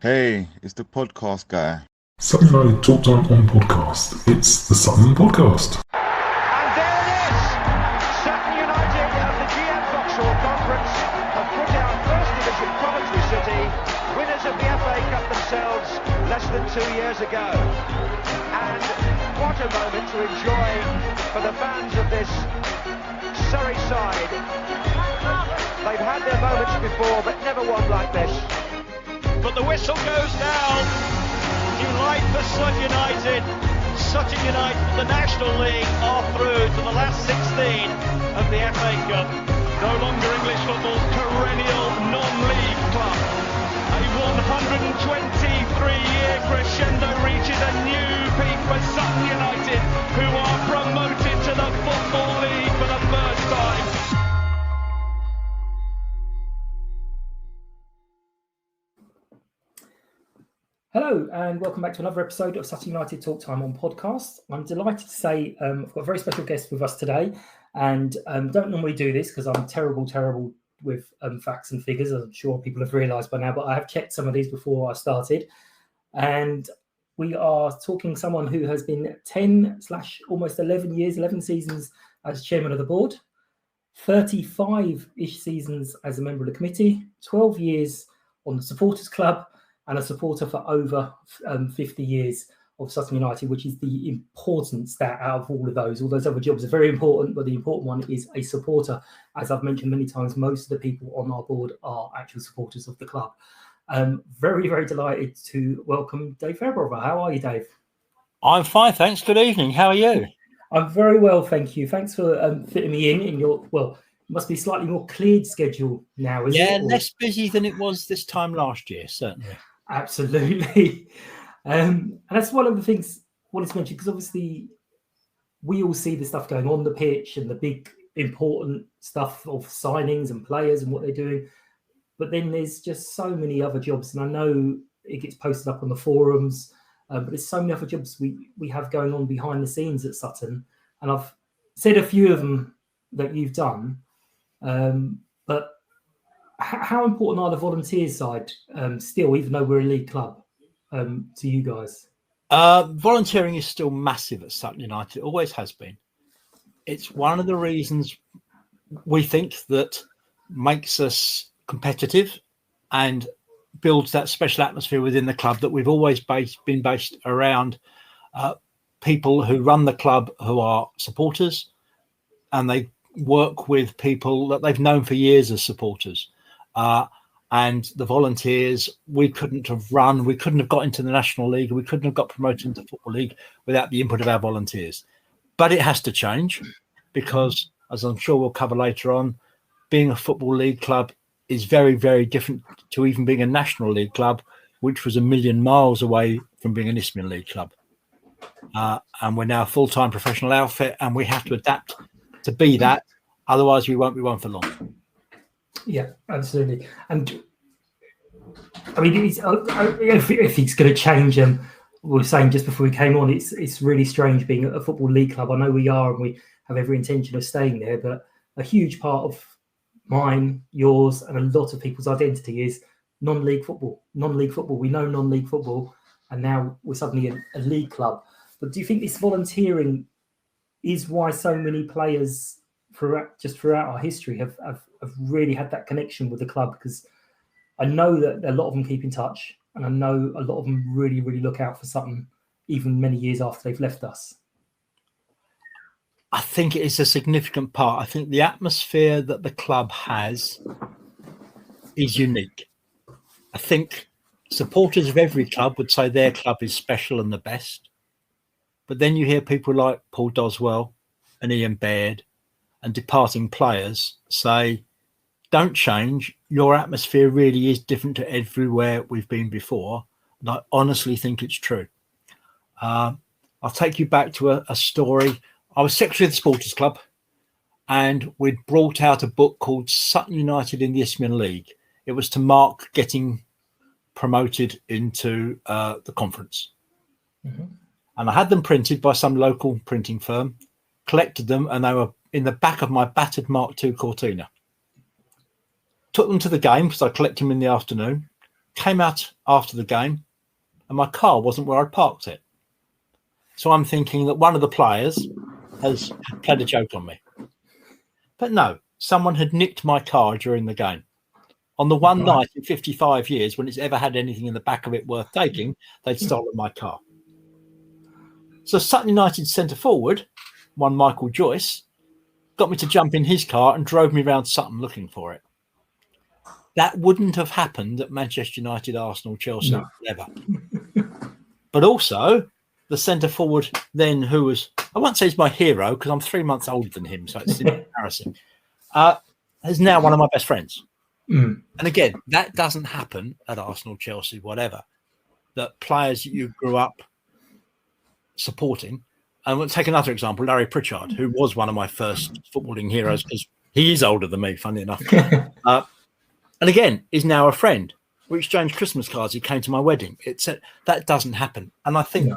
Hey, it's the podcast guy. Sutton United Talk Time on podcast. It's the Sutton Podcast. And there it is! Sutton United of the GM Vauxhall Conference have put out First Division Coventry City, winners of the FA Cup themselves less than 2 years ago. And what a moment to enjoy for the fans of this Surrey side. They've had their moments before, but never one like this. But the whistle goes down. Delight for Sutton United. Sutton United, the National League, are through to the last 16 of the FA Cup. No longer English football's perennial non-league club. A 123-year crescendo reaches a new peak for Sutton United, who are promoted to the Football League for the first time. Hello and welcome back to another episode of Sutton United Talk Time on podcast. I'm delighted to say I've got a very special guest with us today, and don't normally do this because I'm terrible with facts and figures, as I'm sure people have realised by now, but I have checked some of these before I started. And we are talking someone who has been 10/almost 11 years, 11 seasons as chairman of the board, 35-ish seasons as a member of the committee, 12 years on the supporters club, and a supporter for over 50 years of Sutton United, which is the important stat out of all of those. All those other jobs are very important, but the important one is a supporter. As I've mentioned many times, most of the people on our board are actual supporters of the club. Very, very delighted to welcome Dave Fairbrother. How are you, Dave? I'm fine, thanks. Good evening. How are you? I'm very well, thank you. Thanks for fitting me in your, well, it must be slightly more cleared schedule now, isn't it? Yeah, less busy than it was this time last year, certainly. Absolutely. And that's one of the things I wanted to mention, because obviously we all see the stuff going on the pitch and the big important stuff of signings and players and what they're doing. But then there's just so many other jobs. And I know it gets posted up on the forums, but there's so many other jobs we have going on behind the scenes at Sutton. And I've said a few of them that you've done. But how important are the volunteers side still, even though we're a league club, to you guys? Volunteering is still massive at Sutton United. It always has been. It's one of the reasons we think that makes us competitive and builds that special atmosphere within the club, that we've always been based around people who run the club who are supporters, and they work with people that they've known for years as supporters. And the volunteers, we couldn't have got into the National League, we couldn't have got promoted into the Football League without the input of our volunteers. But it has to change because, as I'm sure we'll cover later on, being a Football League club is very, very different to even being a National League club, which was a million miles away from being an Isthmian League club. And we're now a full-time professional outfit, and we have to adapt to be that. Otherwise, we won't be one for long. Yeah, absolutely. And I mean, if he's going to change, we were saying just before we came on, it's really strange being a Football League club. I know we are, and we have every intention of staying there, but a huge part of mine, yours, and a lot of people's identity is non-league football. Non-league football. We know non-league football, and now we're suddenly a league club. But do you think this volunteering is why so many players throughout our history have really had that connection with the club? Because I know that a lot of them keep in touch, and I know a lot of them really, really look out for Sutton even many years after they've left us. I think it is a significant part. I think the atmosphere that the club has is unique. I think supporters of every club would say their club is special and the best. But then you hear people like Paul Doswell and Ian Baird and departing players say, don't change. Your atmosphere really is different to everywhere we've been before. And I honestly think it's true. I'll take you back to a story. I was secretary of the Supporters Club, and we'd brought out a book called Sutton United in the Isthmian League. It was to mark getting promoted into the conference. Mm-hmm. And I had them printed by some local printing firm, collected them, and they were in the back of my battered Mark II Cortina. Took them to the game because I collect them in the afternoon, came out after the game and my car wasn't where I'd parked it. So I'm thinking that one of the players has played a joke on me. But no, someone had nicked my car during the game. On the one night in 55 years when it's ever had anything in the back of it worth taking, they'd stolen my car. So Sutton United centre forward, one Michael Joyce, got me to jump in his car and drove me around Sutton looking for it. That wouldn't have happened at Manchester United, Arsenal, Chelsea, ever. But also, the centre forward then, who was, I won't say he's my hero because I'm 3 months older than him, so it's embarrassing, is now one of my best friends. And again, that doesn't happen at Arsenal, Chelsea, whatever. That players you grew up supporting, and we'll take another example, Larry Pritchard, who was one of my first footballing heroes because he is older than me, funny enough. And again, is now a friend. We exchanged Christmas cards. He came to my wedding. That doesn't happen. And I think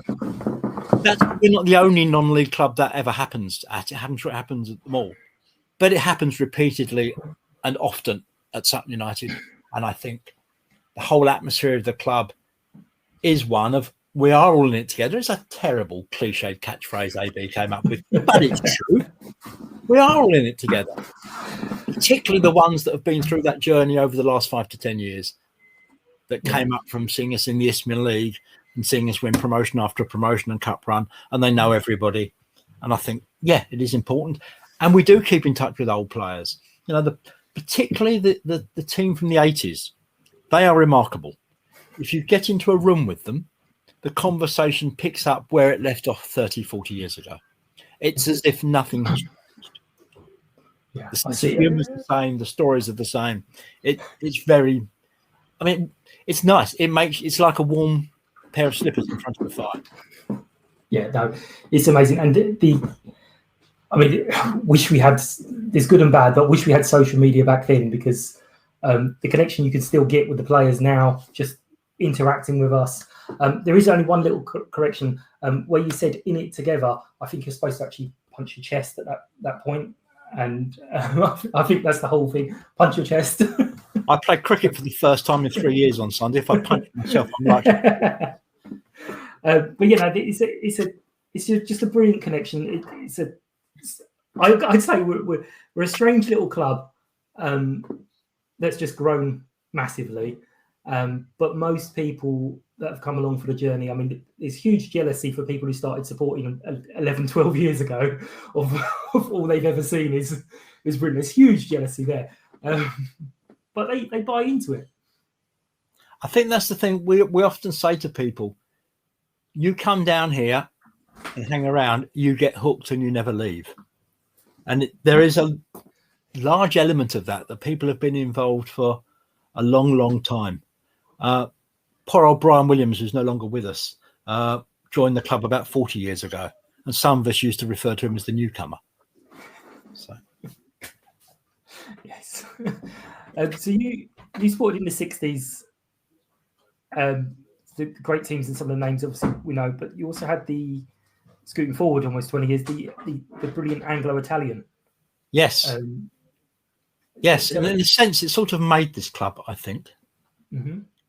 that's we're not the only non-league club that ever happens at. It happens at them all. But it happens repeatedly and often at Sutton United. And I think the whole atmosphere of the club is one of we are all in it together. It's a terrible cliched catchphrase AB came up with, but it's true. We are all in it together. Particularly the ones that have been through that journey over the last 5 to 10 years that came up from seeing us in the Isthmian League and seeing us win promotion after promotion and cup run, and they know everybody. And I think, yeah, it is important. And we do keep in touch with old players. You know, particularly the team from the 80s, they are remarkable. If you get into a room with them, the conversation picks up where it left off 30, 40 years ago. It's as if nothing has changed. Yeah, the humor is the same. The stories are the same. It's very, I mean, it's nice. It's like a warm pair of slippers in front of the fire. Yeah, no, it's amazing. And I mean, wish we had, there's good and bad, but wish we had social media back then because the connection you can still get with the players now, just interacting with us. There is only one little correction where you said in it together. I think you're supposed to actually punch your chest at that point. And I think that's the whole thing. Punch your chest. I played cricket for the first time in 3 years on Sunday. If I punch myself, I'm like. But you know, it's just a brilliant connection. I'd say we're a strange little club that's just grown massively. But most people that have come along for the journey, I mean, there's huge jealousy for people who started supporting 11, 12 years ago of all they've ever seen is Britain. There's huge jealousy there. But they buy into it. I think that's the thing we often say to people. You come down here and hang around, you get hooked and you never leave. And there is a large element of that people have been involved for a long, long time. Poor old Brian Williams, who's no longer with us, joined the club about 40 years ago. And some of us used to refer to him as the newcomer. So, yes. So you supported in the 60s, the great teams and some of the names obviously we know, but you also had scooting forward almost 20 years, the brilliant Anglo-Italian. Yes. Yes, and in a sense, it sort of made this club, I think,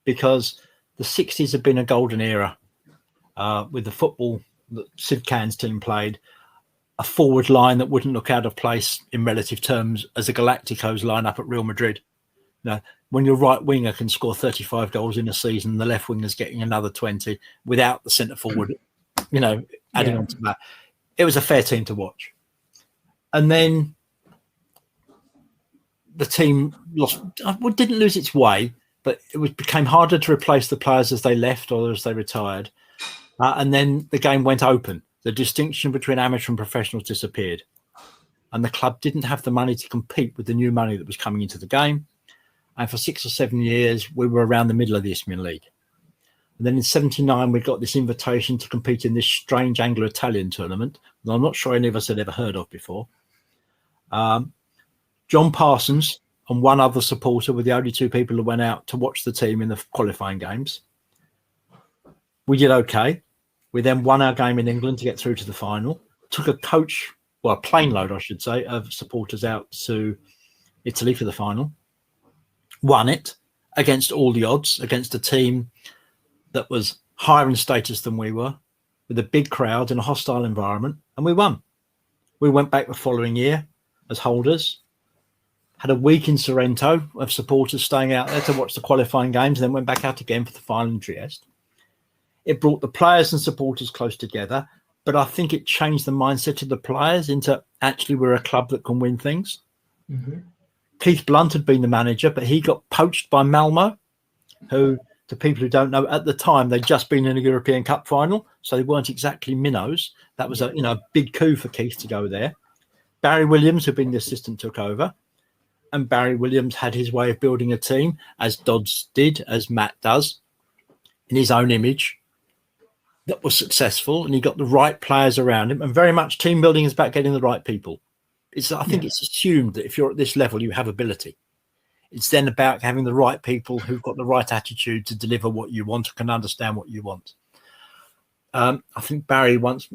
because the 60s have been a golden era with the football that Sid Cairns' team played, a forward line that wouldn't look out of place in relative terms as a Galacticos line up at Real Madrid. Now, when your right winger can score 35 goals in a season, the left winger's getting another 20 without the centre forward, adding on to that. It was a fair team to watch. And then the team didn't lose its way, but became harder to replace the players as they left or as they retired. And then the game went open. The distinction between amateur and professionals disappeared. And the club didn't have the money to compete with the new money that was coming into the game. And for 6 or 7 years, we were around the middle of the Isthmian League. And then in 79, we got this invitation to compete in this strange Anglo-Italian tournament that I'm not sure any of us had ever heard of before. John Parsons and one other supporter were the only two people who went out to watch the team in the qualifying games. We did okay. We then won our game in England to get through to the final. Took a plane load, I should say, of supporters out to Italy for the final. Won it. against all the odds, against a team that was higher in status than we were, with a big crowd in a hostile environment, and we won. We went back the following year as holders, had a week in Sorrento of supporters staying out there to watch the qualifying games, and then went back out again for the final in Trieste. It brought the players and supporters close together, but I think it changed the mindset of the players into actually we're a club that can win things. Mm-hmm. Keith Blunt had been the manager, but he got poached by Malmo, who, to people who don't know, at the time they'd just been in a European Cup final, so they weren't exactly minnows. That was a big coup for Keith to go there. Barry Williams, who'd been the assistant, took over, and Barry Williams had his way of building a team, as Dodds did, as Matt does, in his own image, that was successful, and he got the right players around him. And very much team building is about getting the right people. I think it's assumed that if you're at this level, you have ability. It's then about having the right people who've got the right attitude to deliver what you want, or can understand what you want. I think Barry once,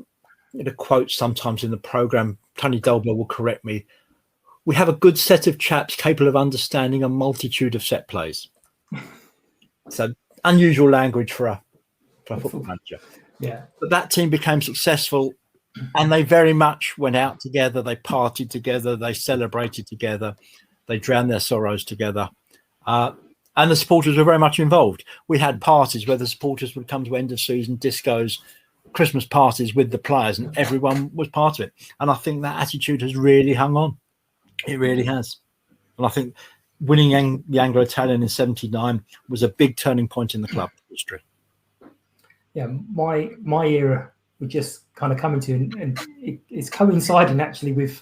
in a quote sometimes in the programme, Tony Dolber will correct me, we have a good set of chaps capable of understanding a multitude of set plays. So unusual language for a football manager. Yeah. But that team became successful, and they very much went out together. They partied together. They celebrated together. They drowned their sorrows together. And the supporters were very much involved. We had parties where the supporters would come to end of season discos, Christmas parties with the players, and everyone was part of it. And I think that attitude has really hung on. It really has. And I think winning the Anglo-Italian in '79 was a big turning point in the club history. Yeah, my era we're just kind of coming to, and it's coinciding actually with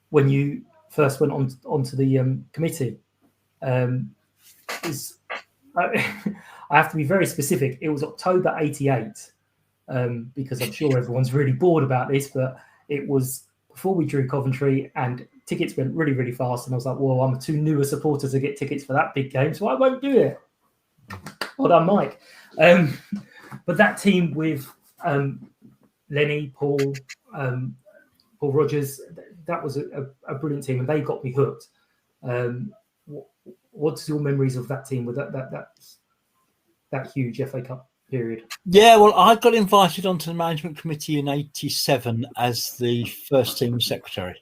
when you first went onto the committee. I have to be very specific. It was October '88, because I'm sure everyone's really bored about this, but it was before we drew Coventry, and tickets went really, really fast. And I was like, well, I'm too new a supporter to get tickets for that big game, so I won't do it. Well done, Mike. But that team with Lenny, Paul Rogers, that was a brilliant team, and they got me hooked. What's your memories of that team with that huge FA Cup period? Yeah, well, I got invited onto the management committee in '87 as the first team secretary,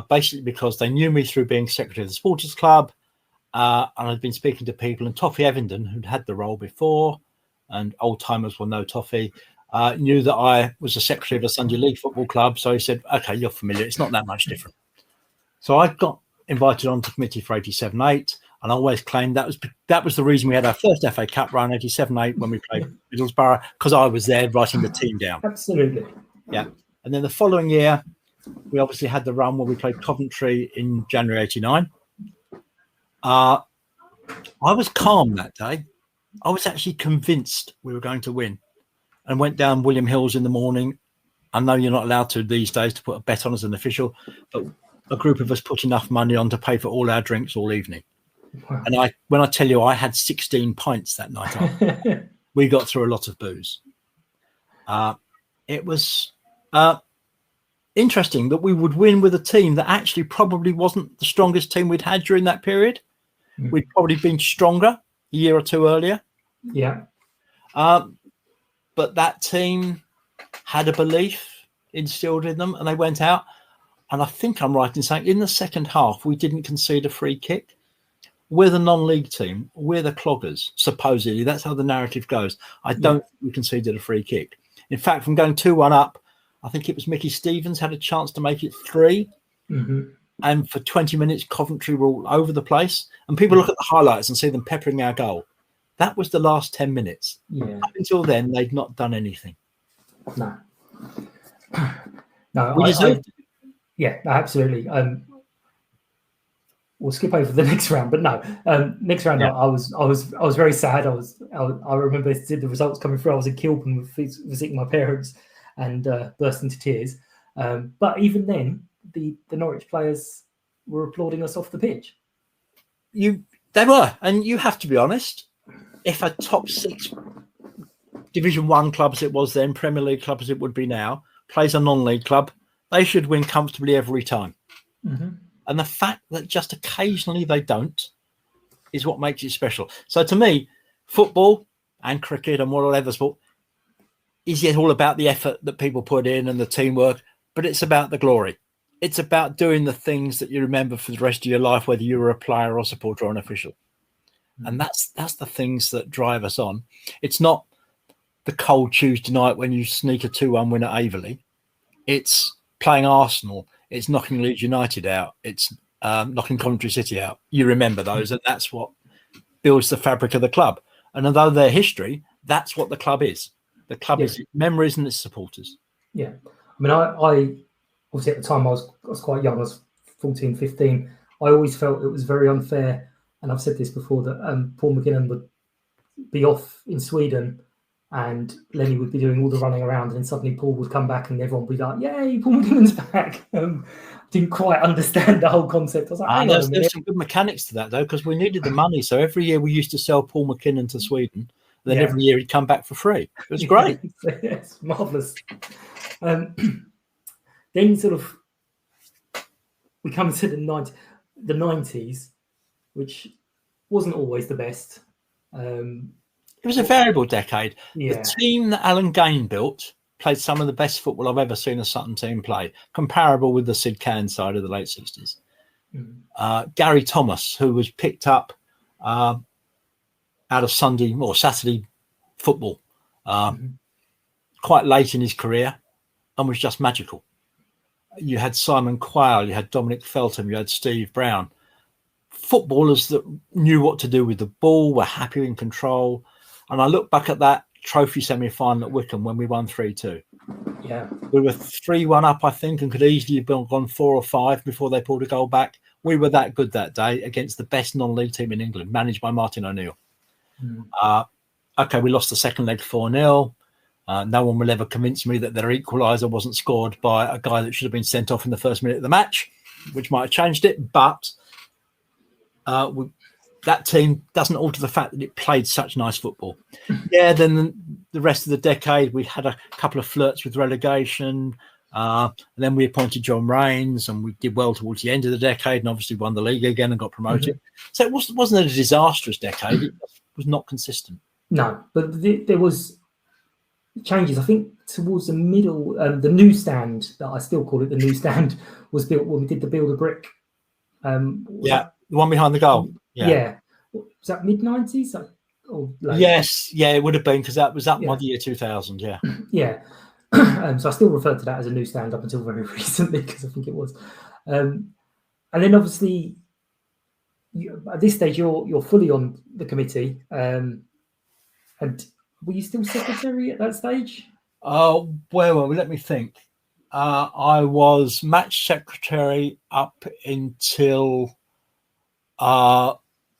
basically because they knew me through being secretary of the supporters club, and I'd been speaking to people, and Toffee Evenden, who'd had the role before, and old timers will know Toffee, knew that I was a secretary of a Sunday League football club. So he said, okay, you're familiar. It's not that much different. So I got invited onto committee for '87-8, and I always claimed that was the reason we had our first FA Cup run, '87-8, when we played Middlesbrough, because I was there writing the team down. Absolutely. Yeah. And then the following year, we obviously had the run where we played Coventry in January '89. I was calm that day. I was actually convinced we were going to win, and went down William Hills in the morning. I know you're not allowed to these days to put a bet on as an official, but a group of us put enough money on to pay for all our drinks all evening. Wow. And when I tell you I had 16 pints that night, we got through a lot of booze. It was interesting that we would win with a team that actually probably wasn't the strongest team we'd had during that period. Mm. We'd probably been stronger a year or two earlier. Yeah. But that team had a belief instilled in them, and they went out. And I think I'm right in saying in the second half, we didn't concede a free kick. We're the non-league team. We're the cloggers, supposedly. That's how the narrative goes. I don't think we conceded a free kick. In fact, from going 2-1 up, I think it was Mickey Stevens had a chance to make it 3. Mm-hmm. And for 20 minutes, Coventry were all over the place. And people look at the highlights and see them peppering our goal. That was the last 10 minutes. Yeah. Up until then, they'd not done anything. No. No, yeah, absolutely. We'll skip over the next round, but no. Next round, yeah. I was very sad. I remember the results coming through. I was in Kilburn visiting my parents and burst into tears. But even then, the Norwich players were applauding us off the pitch. They were, and you have to be honest. If a top 6 Division 1 club as it was then, Premier League club as it would be now, plays a non-league club, they should win comfortably every time. Mm-hmm. And the fact that just occasionally they don't is what makes it special. So to me, football and cricket and whatever sport is yet all about the effort that people put in and the teamwork, but it's about the glory. It's about doing the things that you remember for the rest of your life, whether you were a player or supporter or an official. And that's the things that drive us on. It's not the cold Tuesday night when you sneak a 2-1 win at Averley. It's playing Arsenal. It's knocking Leeds United out. It's knocking Coventry City out. You remember those, and that's what builds the fabric of the club. And although their history, that's what the club is. The club is its memories and its supporters. Yeah. I mean, I obviously at the time I was quite young. I was 14, 15. I always felt it was very unfair, and I've said this before, that Paul McGinnon would be off in Sweden and Lenny would be doing all the running around, and then suddenly Paul would come back and everyone would be like, yay, Paul McGinnon's back. Didn't quite understand the whole concept. I was like, there's some good mechanics to that, though, because we needed the money. So every year we used to sell Paul McKinnon to Sweden. Then every year he'd come back for free. It was great. Yes, marvellous. Then sort of we come to the 90s, which wasn't always the best. It was a variable decade. Yeah. The team that Alan Gain built played some of the best football I've ever seen a Sutton team play, comparable with the Sid Can side of the late 60s. Gary Thomas, who was picked up out of Sunday or Saturday football quite late in his career and was just magical. You had Simon Quayle, you had Dominic Feltham, you had Steve Brown. Footballers that knew what to do with the ball, were happy in control. And I look back at that trophy semi-final at Wycombe when we won 3-2. Yeah. We were 3-1 up, I think, and could easily have gone 4 or 5 before they pulled a goal back. We were that good that day against the best non-league team in England, managed by Martin O'Neill. Okay, we lost the second leg 4-0. No one will ever convince me that their equaliser wasn't scored by a guy that should have been sent off in the first minute of the match, which might have changed it. But that team doesn't alter the fact that it played such nice football. Yeah, then the rest of the decade, we had a couple of flirts with relegation. And then we appointed John Raines, and we did well towards the end of the decade and obviously won the league again and got promoted. So it wasn't a disastrous decade. It was not consistent. No, but there was changes. I think towards the middle, the newsstand, that I still call it the newstand, was built when we did the Build a Brick. The one behind the goal. Yeah. Was that mid-90s? Or late? Yes, yeah, it would have been, because that was up by the year 2000, yeah. Yeah. So I still refer to that as a newsstand up until very recently, because I think it was. And then obviously, at this stage, you're fully on the committee. And were you still secretary at that stage? Oh, well, let me think. I was match secretary up until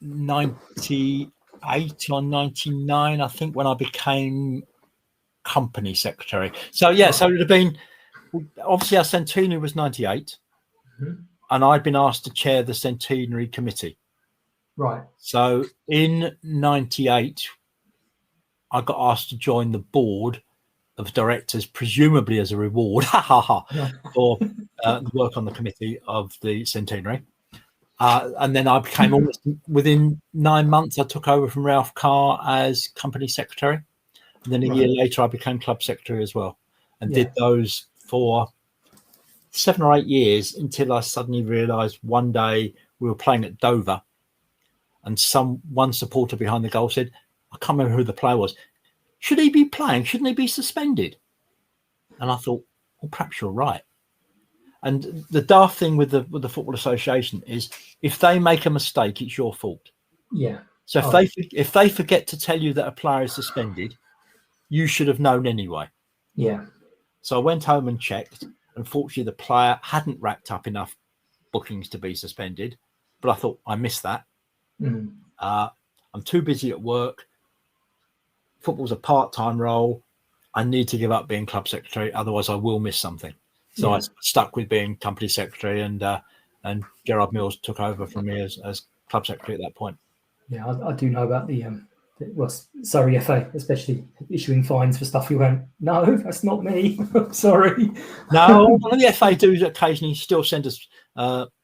98 or 99, I think, when I became company secretary. So it would have been, obviously our centenary was 98, and I'd been asked to chair the centenary committee. Right. So in 98, I got asked to join the board of directors, presumably as a reward for the work on the committee of the centenary. And then I became almost within 9 months, I took over from Ralph Carr as company secretary. And then a year later, I became club secretary as well, and did those for 7 or 8 years until I suddenly realised one day we were playing at Dover, and one supporter behind the goal said, I can't remember who the player was, should he be playing? Shouldn't he be suspended? And I thought, well, perhaps you're right. And the daft thing with the Football Association is if they make a mistake, it's your fault. Yeah. So if they forget to tell you that a player is suspended, you should have known anyway. Yeah. So I went home and checked. Unfortunately, the player hadn't racked up enough bookings to be suspended, but I thought I missed that. I'm too busy at work. Football's a part-time role. I need to give up being club secretary, otherwise I will miss something. So I stuck with being company secretary, and Gerard Mills took over from me as club secretary at that point. Yeah, I do know about the Surrey FA, especially issuing fines for stuff you went, no, that's not me. Sorry. No, the FA do occasionally still send us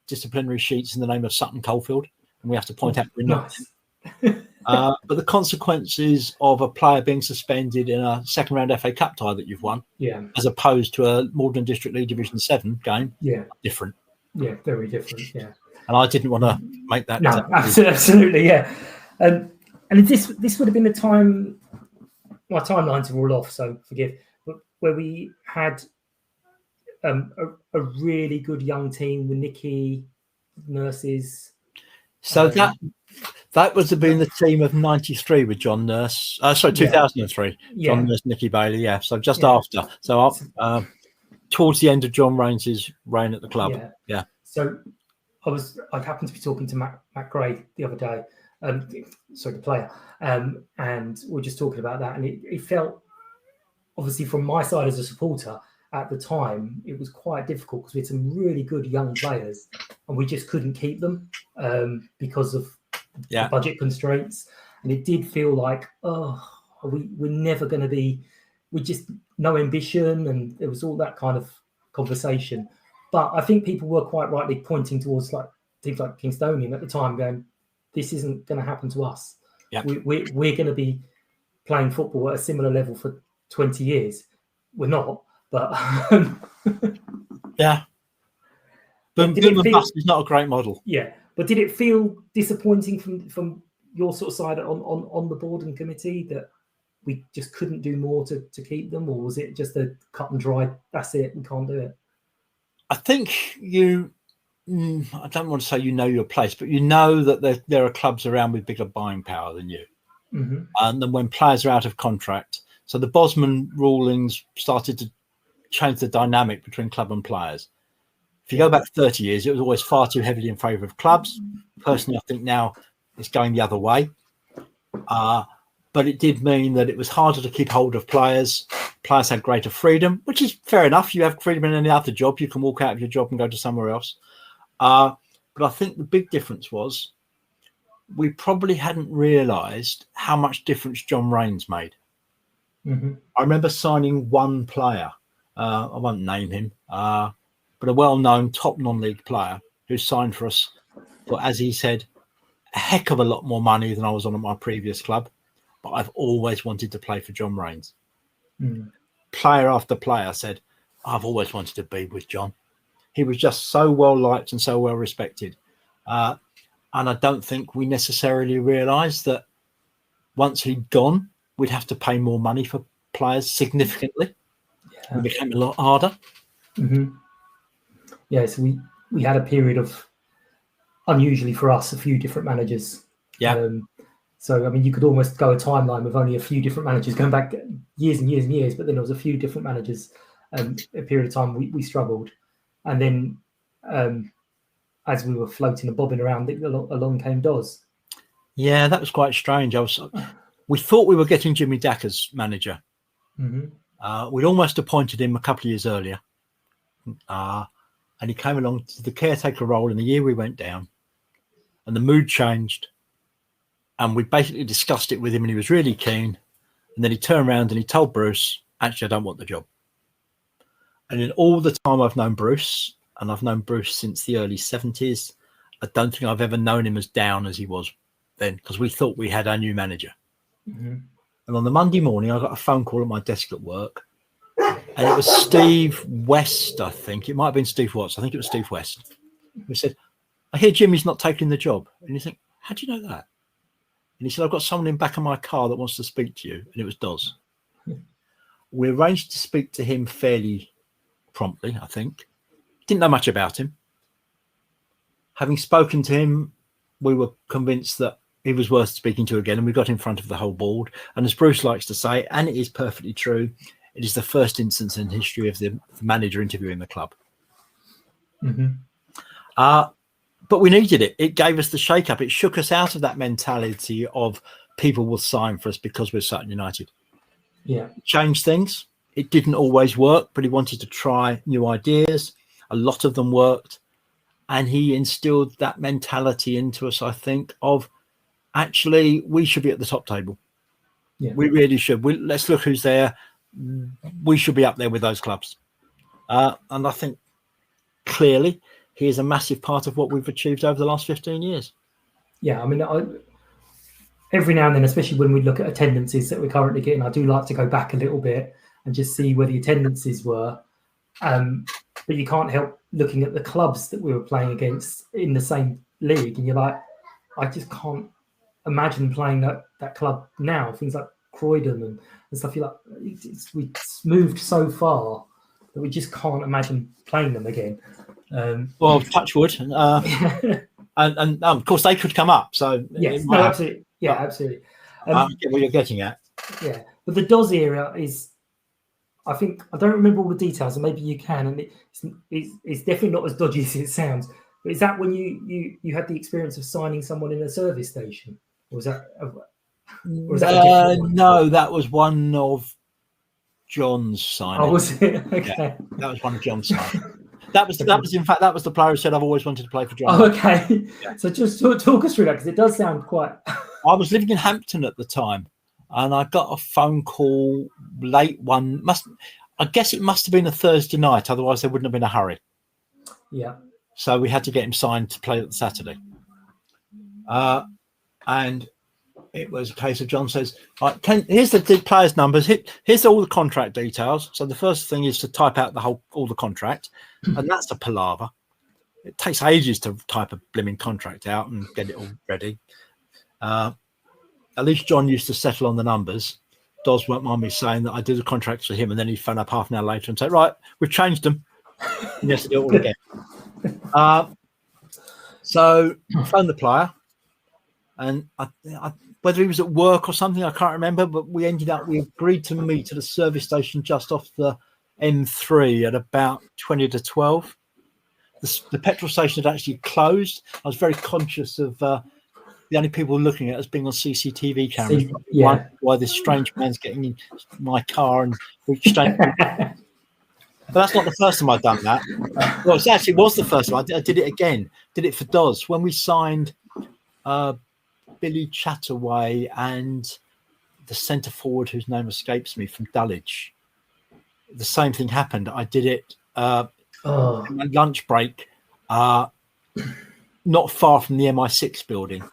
disciplinary sheets in the name of Sutton Coldfield, and we have to point out we're But the consequences of a player being suspended in a second round FA Cup tie that you've won, as opposed to a Malden District League Division 7 game, different. Yeah, very different. Yeah. And I didn't want to make that. No, absolutely, yeah. And this would have been the time. My timelines are all off, so forgive. But where we had a really good young team with Nicky, nurses. So that was been the team of '93 with John Nurse. 2003. John Nurse, Nicky Bailey. Yeah. So just after. So towards the end of John Rains's reign at the club. Yeah. So I happened to be talking to Matt Gray the other day. The player, and we were just talking about that, and it felt, obviously from my side as a supporter at the time, it was quite difficult because we had some really good young players and we just couldn't keep them because of the budget constraints, and it did feel like we're never going to be, we just no ambition, and there was all that kind of conversation. But I think people were quite rightly pointing towards like things like Kingstonian at the time, going, this isn't going to happen to us. Yeah. We're going to be playing football at a similar level for 20 years. We're not, but yeah. But bust is not a great model. Yeah, but did it feel disappointing from your sort of side on the board and committee that we just couldn't do more to keep them, or was it just a cut and dry? That's it, we can't do it. I think I don't want to say you know your place, but you know that there are clubs around with bigger buying power than you. Mm-hmm. And then when players are out of contract, so the Bosman rulings started to change the dynamic between club and players. If you go back 30 years, it was always far too heavily in favour of clubs. Personally, I think now it's going the other way. But it did mean that it was harder to keep hold of players. Players had greater freedom, which is fair enough. You have freedom in any other job. You can walk out of your job and go to somewhere else. But I think the big difference was we probably hadn't realised how much difference John Rains made. Mm-hmm. I remember signing one player. I won't name him, but a well-known top non-league player who signed for us for, as he said, a heck of a lot more money than I was on at my previous club. But I've always wanted to play for John Rains. Mm. Player after player said, I've always wanted to be with John. He was just so well liked and so well respected. And I don't think we necessarily realised that once he'd gone, we'd have to pay more money for players significantly. Yeah. It became a lot harder. Mm-hmm. Yeah, so we had a period of, unusually for us, a few different managers. Yeah. So, I mean, you could almost go a timeline with only a few different managers going back years and years and years, but then there was a few different managers. A period of time we struggled. And then as we were floating and bobbing around, along came Doz. Yeah, that was quite strange. We thought we were getting Jimmy Dack as manager. Mm-hmm. We'd almost appointed him a couple of years earlier. And he came along to the caretaker role in the year we went down. And the mood changed. And we basically discussed it with him and he was really keen. And then he turned around and he told Bruce, actually, I don't want the job. And in all the time I've known Bruce, and I've known Bruce since the early 70s, I don't think I've ever known him as down as he was then, because we thought we had our new manager. Mm-hmm. And on the Monday morning, I got a phone call at my desk at work. And it was Steve West, I think. It might have been Steve Watts. I think it was Steve West. Who said, I hear Jimmy's not taking the job. And you think, how do you know that? And he said, I've got someone in back of my car that wants to speak to you. And it was Doz. We arranged to speak to him fairly promptly, I think. Didn't know much about him. Having spoken to him, we were convinced that he was worth speaking to again. And we got in front of the whole board. And as Bruce likes to say, and it is perfectly true, it is the first instance in history of the manager interviewing the club. Mm-hmm. But we needed it. It gave us the shake-up. It shook us out of that mentality of people will sign for us because we're Sutton United. Yeah. It changed things. It didn't always work, but he wanted to try new ideas. A lot of them worked. And he instilled that mentality into us, I think, of actually we should be at the top table. Yeah. We really should. Let's look who's there. We should be up there with those clubs. And I think clearly he is a massive part of what we've achieved over the last 15 years. Yeah, I mean, every now and then, especially when we look at attendances that we're currently getting, I do like to go back a little bit and just see where the attendances were. But you can't help looking at the clubs that we were playing against in the same league, and you're like, I just can't imagine playing that club now. Things like Croydon and stuff. You're like, it's moved so far that we just can't imagine playing them again. Well, touch wood, and of course they could come up. So yes, no, absolutely, yeah, absolutely. I get what you're getting at. Yeah, but the Doz era is, I think, I don't remember all the details, and maybe you can, and it's definitely not as dodgy as it sounds. But is that when you had the experience of signing someone in a service station, or was that? No, that was one of John's signings. Oh, was it? Okay, yeah, that was one of John's signings. That was in fact that was the player who said I've always wanted to play for John. Oh, okay. Yeah. So just talk us through that, because it does sound quite. I was living in Hampton at the time, and I got a phone call late I guess it must have been a Thursday night, otherwise there wouldn't have been a hurry. Yeah. So we had to get him signed to play at the Saturday. And it was a case of John says, right, here's the players' numbers, here's all the contract details. So the first thing is to type out all the contract, and that's a palaver. It takes ages to type a blimming contract out and get it all ready. At least John used to settle on the numbers. Doz won't mind me saying that I did the contracts for him, and then he'd phone up half an hour later and say, right, we've changed them. And he has to do it all again. So I phoned the player, and I whether he was at work or something, I can't remember, but we agreed to meet at a service station just off the M3 at about 20 to 12. The petrol station had actually closed. I was very conscious of the only people looking at us being on CCTV cameras. Yeah. Why this strange man's getting in my car and strange. But that's not the first time I've done that. Well, it actually was the first time. I did it again. Did it for Doz when we signed Billy Chataway and the centre forward whose name escapes me from Dulwich. The same thing happened. I did it in my lunch break, not far from the MI6 building.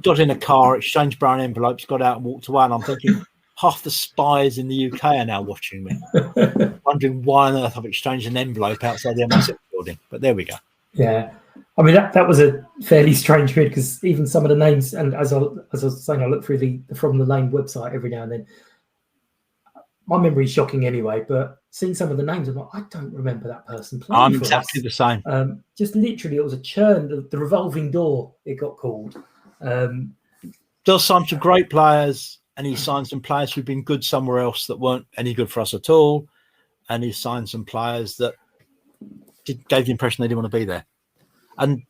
Got in a car, exchanged brown envelopes, got out and walked away. And I'm thinking, half the spies in the UK are now watching me, wondering why on earth I've exchanged an envelope outside the MI6 building. But there we go. Yeah. I mean, that was a fairly strange period, because even some of the names, and as I was saying, I look through the From the Lane website every now and then. My memory is shocking anyway, but seeing some of the names, I'm like, I don't remember that person playing. I'm exactly the same. Just literally, it was a churn, the revolving door, it got called. Does sign some great players, and he signed some players who've been good somewhere else that weren't any good for us at all. And he signed some players that gave the impression they didn't want to be there. And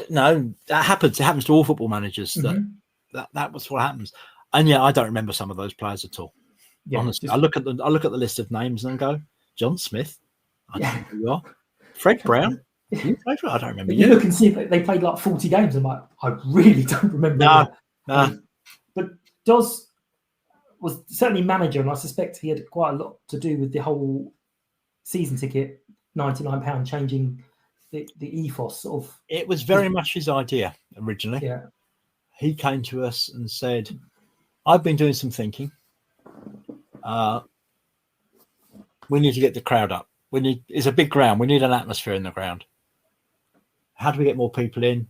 no, that happens. It happens to all football managers. That was what happens. And yeah, I don't remember some of those players at all. Yeah, honestly, I look at the list of names and go, John Smith, I don't know who you are. Fred Brown, you played for? I don't remember. You look and see if they played like 40 games. I'm like, I really don't remember. No. But Doz was certainly manager, and I suspect he had quite a lot to do with the whole season ticket, £99 changing the ethos of. It was very much his idea originally. Yeah, he came to us and said, "I've been doing some thinking. We need to get the crowd up. It's a big ground. We need an atmosphere in the ground. How do we get more people in?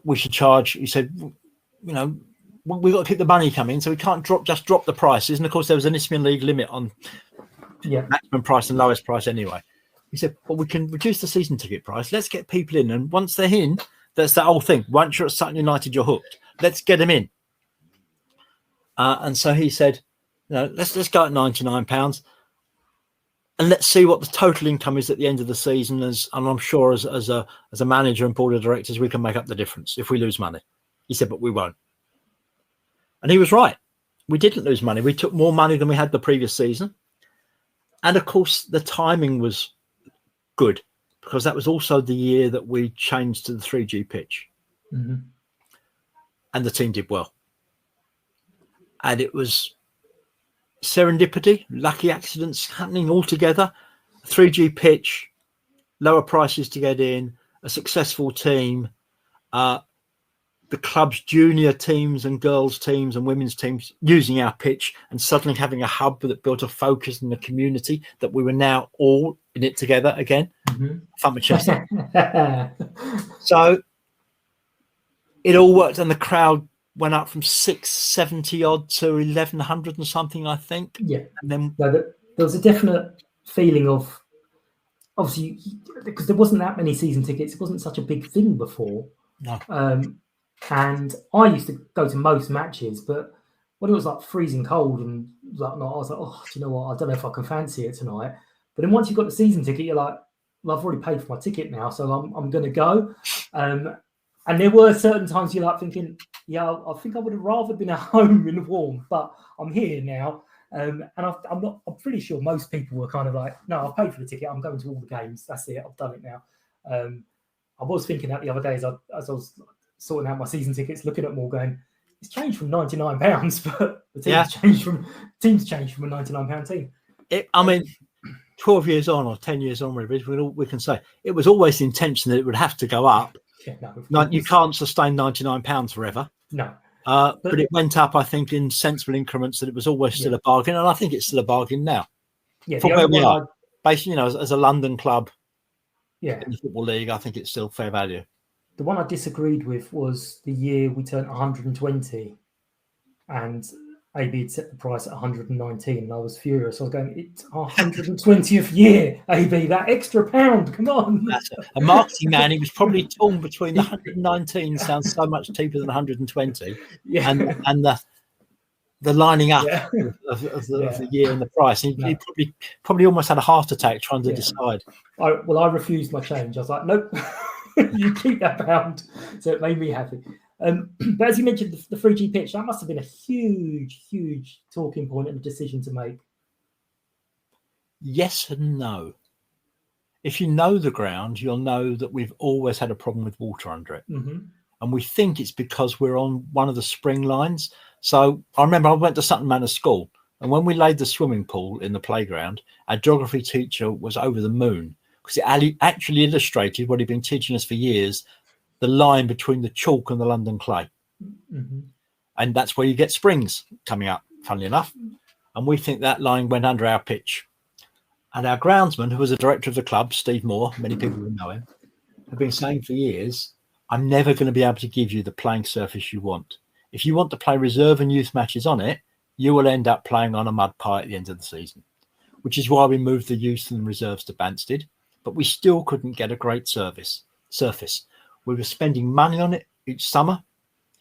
We should charge." He said, "You know, we've got to keep the money coming, so we can't just drop the prices." And of course, there was an Isthmian League limit on maximum price and lowest price anyway. He said, "Well, we can reduce the season ticket price. Let's get people in, and once they're in, that's the whole thing. Once you're at Sutton United, you're hooked. Let's get them in." And so he said, "You know, let's go at £99, and let's see what the total income is at the end of the season. And I'm sure as a manager and board of directors, we can make up the difference if we lose money." He said, "But we won't." And he was right. We didn't lose money. We took more money than we had the previous season. And of course, the timing was good, because that was also the year that we changed to the 3G pitch. Mm-hmm. And the team did well. And it was serendipity, lucky accidents happening all together. 3G pitch, lower prices to get in, a successful team. the club's junior teams and girls teams and women's teams using our pitch and suddenly having a hub that built a focus in the community that we were now all in it together again. Thumb my chest up. So it all worked, and the crowd went up from 670 odd to 1100 and something, I think. Yeah. And then there was a definite feeling of, obviously, because there wasn't that many season tickets, it wasn't such a big thing before. No. And I used to go to most matches, but when it was like freezing cold and like, I was like, oh, do you know what? I don't know if I can fancy it tonight. But then once you've got the season ticket, you're like, well, I've already paid for my ticket now, so I'm going to go. And there were certain times you're like thinking, yeah, I think I would have rather been at home in the warm, but I'm here now. And I'm pretty sure most people were kind of like, no, I've paid for the ticket. I'm going to all the games. That's it. I've done it now. I was thinking that the other day as I was sorting out my season tickets, looking at them all going, it's changed from £99, but the team's changed from a £99 team. I mean, 12 years on or 10 years on, whatever it is, we can say it was always the intention that it would have to go up. Yeah, no, you can't sustain £99 forever. No. But it went up, I think, in sensible increments, that it was always still a bargain. And I think it's still a bargain now. Yeah, for where we are. Basically, as a London club in the Football League, I think it's still fair value. The one I disagreed with was the year we turned 120 and AB had set the price at 119, and I was furious. I was going, it's our 120th year, AB, that extra £1, come on. That's a marketing man, he was probably torn between the 119 sounds so much cheaper than 120 and the lining up of the year and the price. He probably almost had a heart attack trying to decide. I refused my change. I was like, nope, you keep that £1. So it made me happy. But as you mentioned, the 3G pitch, that must have been a huge, huge talking point and a decision to make. Yes and no. If you know the ground, you'll know that we've always had a problem with water under it. Mm-hmm. And we think it's because we're on one of the spring lines. So I remember I went to Sutton Manor School, and when we laid the swimming pool in the playground, our geography teacher was over the moon because it actually illustrated what he'd been teaching us for years, the line between the chalk and the London clay. Mm-hmm. And that's where you get springs coming up, funnily enough. And we think that line went under our pitch. And our groundsman, who was a director of the club, Steve Moore, many people will know him, have been saying for years, I'm never going to be able to give you the playing surface you want. If you want to play reserve and youth matches on it, you will end up playing on a mud pie at the end of the season, which is why we moved the youth and reserves to Banstead. But we still couldn't get a great surface. We were spending money on it each summer.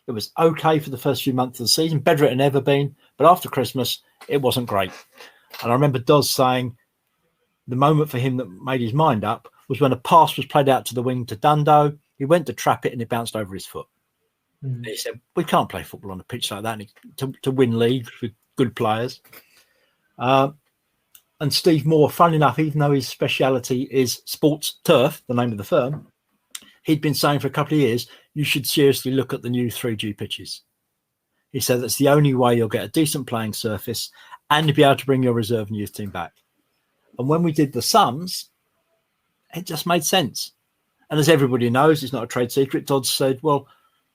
It was okay for the first few months of the season, better it had ever been. But after Christmas, it wasn't great. And I remember Doz saying the moment for him that made his mind up was when a pass was played out to the wing to Dundo. He went to trap it and it bounced over his foot. Mm. And he said, we can't play football on a pitch like that to win leagues with good players. And Steve Moore, funnily enough, even though his speciality is sports turf, the name of the firm, he'd been saying for a couple of years, you should seriously look at the new 3G pitches. He said that's the only way you'll get a decent playing surface and you'll be able to bring your reserve and youth team back. And when we did the sums, it just made sense. And as everybody knows, it's not a trade secret, Todd said, well,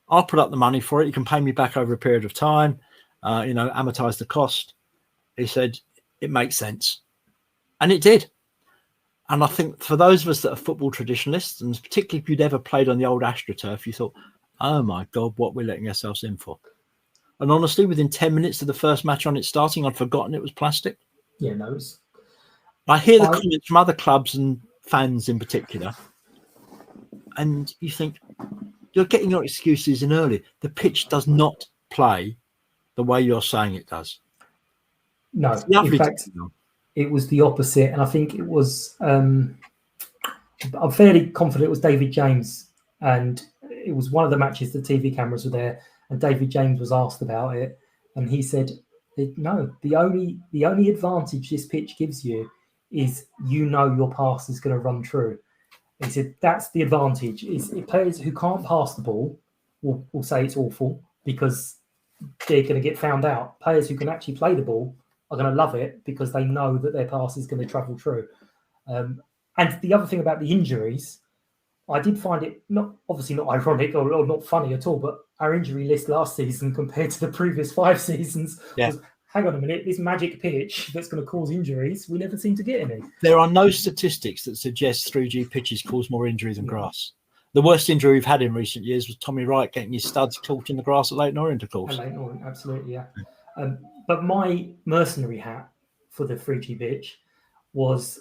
I'll put up the money for it. You can pay me back over a period of time, amortize the cost. He said, it makes sense. And it did. And I think for those of us that are football traditionalists, and particularly if you'd ever played on the old AstroTurf, you thought, oh my God, what we're letting ourselves in for. And honestly, within 10 minutes of the first match on it starting, I'd forgotten it was plastic. Yeah, no. I hear the comments from other clubs and fans in particular. And you think, you're getting your excuses in early. The pitch does not play the way you're saying it does. No, in fact, it was the opposite. And I think it was, I'm fairly confident it was David James. And it was one of the matches, the TV cameras were there. And David James was asked about it. And he said, no, the only advantage this pitch gives you is your pass is going to run true. He said that's the advantage. Is players who can't pass the ball will say it's awful because they're going to get found out. Players who can actually play the ball are going to love it because they know that their pass is going to travel through. And the other thing about the injuries, I did find it not ironic or not funny at all, but our injury list last season compared to the previous 5 seasons was, hang on a minute, this magic pitch that's going to cause injuries, we never seem to get any. There are no statistics that suggest 3G pitches cause more injury than grass. The worst injury we've had in recent years was Tommy Wright getting his studs caught in the grass at Leighton Orient, of course. Leighton Orient, absolutely, yeah. But my mercenary hat for the 3G pitch was,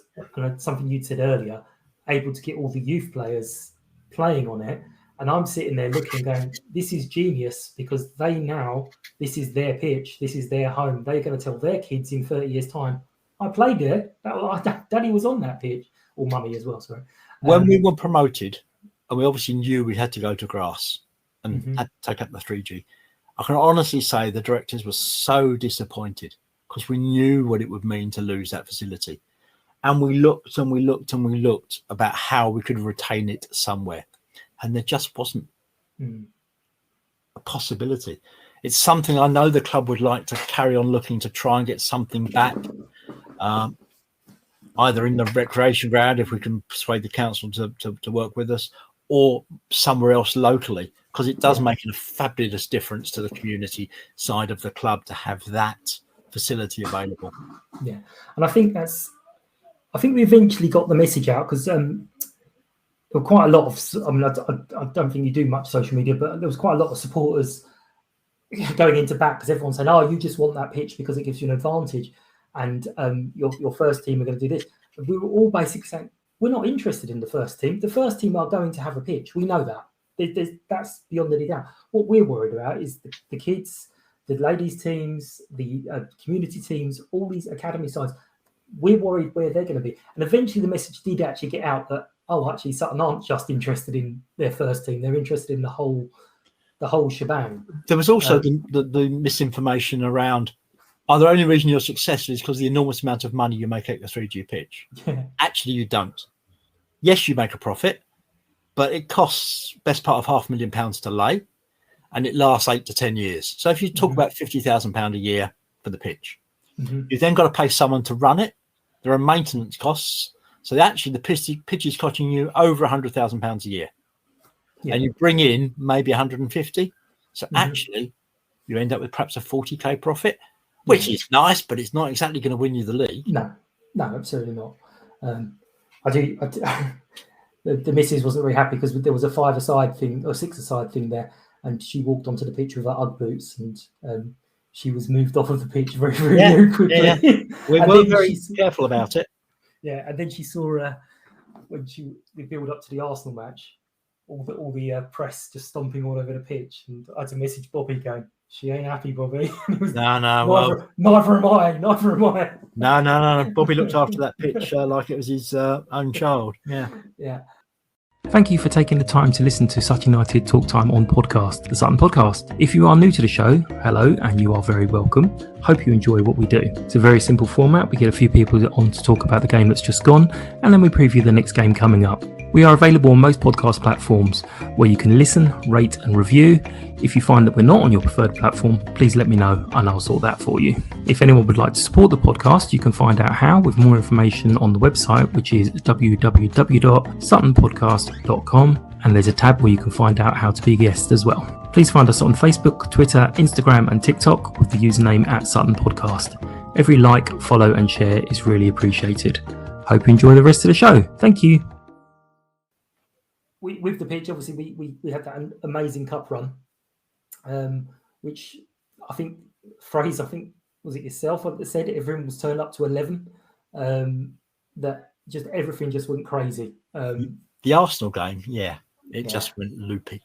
something you'd said earlier, able to get all the youth players playing on it. And I'm sitting there looking, going, this is genius, because this is their pitch, this is their home. They're going to tell their kids in 30 years' time, I played there. Daddy was on that pitch, or mummy as well. Sorry. When we were promoted, and we obviously knew we had to go to grass and had to take up the 3G, I can honestly say the directors were so disappointed because we knew what it would mean to lose that facility. And we looked and we looked and we looked about how we could retain it somewhere. And there just wasn't a possibility. It's something I know the club would like to carry on looking to try and get something back, either in the recreation ground, if we can persuade the council to work with us, or somewhere else locally, because it does make a fabulous difference to the community side of the club to have that facility available. Yeah, and I think we eventually got the message out, because there were quite a lot of, I don't think you do much social media, but there was quite a lot of supporters going into bat, because everyone's saying, oh, you just want that pitch because it gives you an advantage, and your first team are going to do this. And we were all basically saying, we're not interested in the first team. The first team are going to have a pitch. We know that. That's beyond any doubt. What we're worried about is the kids, the ladies teams, the community teams, all these academy sides. We're worried where they're going to be. And eventually the message did actually get out that, actually Sutton aren't just interested in their first team. They're interested in the whole shebang. There was also the misinformation around, the only reason you're successful is because of the enormous amount of money you make at the 3G pitch. Yeah. Actually, you don't. Yes, you make a profit, but it costs best part of £500,000 to lay, and it lasts 8 to 10 years. So if you talk about £50,000 a year for the pitch, you've then got to pay someone to run it. There are maintenance costs. So actually the pitch is costing you over £100,000 a year. Yeah. And you bring in maybe 150. So actually you end up with perhaps a 40k profit, which is nice, but it's not exactly going to win you the league. No, absolutely not. The missus wasn't very happy because there was a 5-a-side thing or 6-a-side thing there, and she walked onto the pitch with her UGG boots, and she was moved off of the pitch very, very quickly. Yeah. We were very careful about it. Yeah, and then she saw when we build up to the Arsenal match, all the press just stomping all over the pitch, and I had to message Bobby going, "She ain't happy, Bobby." Neither am I. No. Bobby looked after that pitch like it was his own child. Yeah. Thank you for taking the time to listen to Sutton United Talk Time on podcast, the Sutton Podcast. If you are new to the show, hello, and you are very welcome. Hope you enjoy what we do. It's a very simple format. We get a few people on to talk about the game that's just gone, and then we preview the next game coming up. We are available on most podcast platforms where you can listen, rate and review. If you find that we're not on your preferred platform, please let me know and I'll sort that for you. If anyone would like to support the podcast, you can find out how with more information on the website, which is www.suttonpodcast.com, and there's a tab where you can find out how to be a guest as well. Please find us on Facebook, Twitter, Instagram and TikTok with the username @SuttonPodcast. Every like, follow and share is really appreciated. Hope you enjoy the rest of the show. Thank you. With the pitch, obviously, we had that amazing cup run, which I think, Fraser, was it yourself that said everyone was turned up to 11, that just everything just went crazy. The Arsenal game, just went loopy.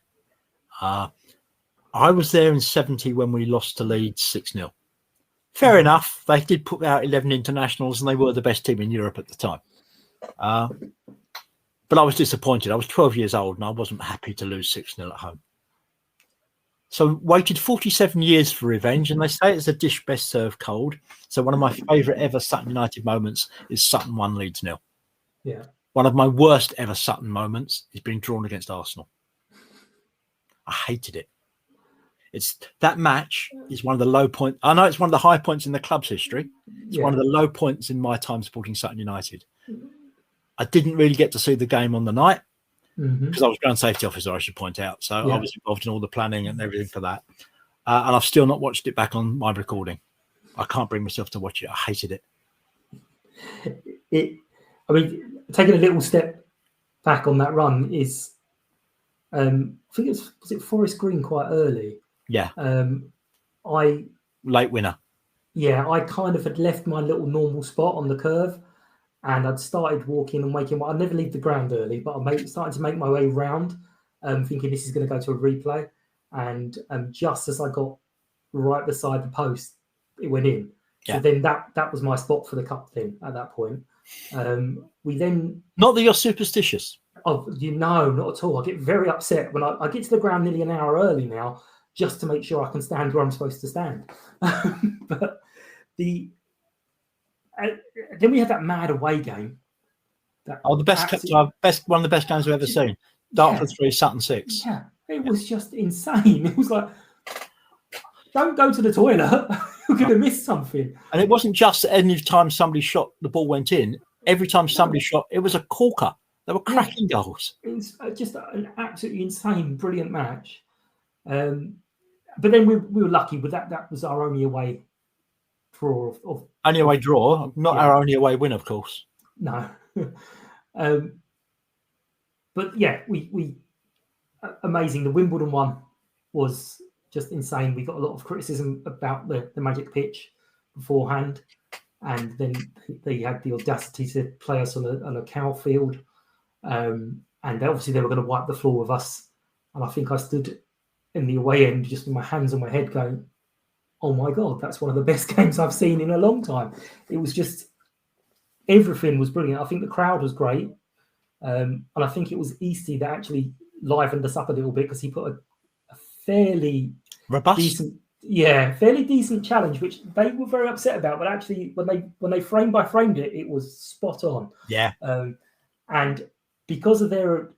I was there in 70 when we lost to Leeds 6-0. Fair enough. They did put out 11 internationals and they were the best team in Europe at the time. But I was disappointed. I was 12 years old and I wasn't happy to lose 6-0 at home. So waited 47 years for revenge, and they say it's a dish best served cold. So one of my favourite ever Sutton United moments is Sutton 1 Leeds 0. Yeah. One of my worst ever Sutton moments is being drawn against Arsenal. I hated it. That match is one of the low points. I know it's one of the high points in the club's history. It's one of the low points in my time supporting Sutton United. I didn't really get to see the game on the night. because I was ground safety officer, I should point out. So Yeah. I was involved in all the planning and everything for that. And I've still not watched it back on my recording. I can't bring myself to watch it. I hated it. I mean, taking a little step back on that run is, I think was it Forest Green quite early. Yeah. Late winner. Yeah, I kind of had left my little normal spot on the curve, and I'd started walking and making. I'd never leave the ground early, but I started to make my way round, thinking this is going to go to a replay. And just as I got right beside the post, it went in. Yeah. So then that was my spot for the cup thing at that point. We then not that you're superstitious. Oh, not at all. I get very upset when I get to the ground nearly an hour early now, just to make sure I can stand where I'm supposed to stand. But then we had that mad away game. One of the best games I've ever seen. Dartford 3, Sutton 6. Yeah, it was just insane. It was like, don't go to the toilet. You're going to miss something. And it wasn't just any time somebody shot, the ball went in. Every time somebody shot, it was a corker. They were cracking goals. It was just an absolutely insane, brilliant match. But then we were lucky with that. That was our only away draw. Only away draw, not our only away win, of course. No. But yeah, we amazing. The Wimbledon one was just insane. We got a lot of criticism about the magic pitch beforehand, and then they had the audacity to play us on a cow field, and obviously they were going to wipe the floor with us. And I think I stood in the away end just with my hands on my head going, oh my God, that's one of the best games I've seen in a long time. It was just, everything was brilliant. I think the crowd was great. And I think it was Eastie that actually livened us up a little bit, because he put a fairly robust, fairly decent challenge, which they were very upset about. But actually, when they frame by framed it, it was spot on. Yeah. And because of their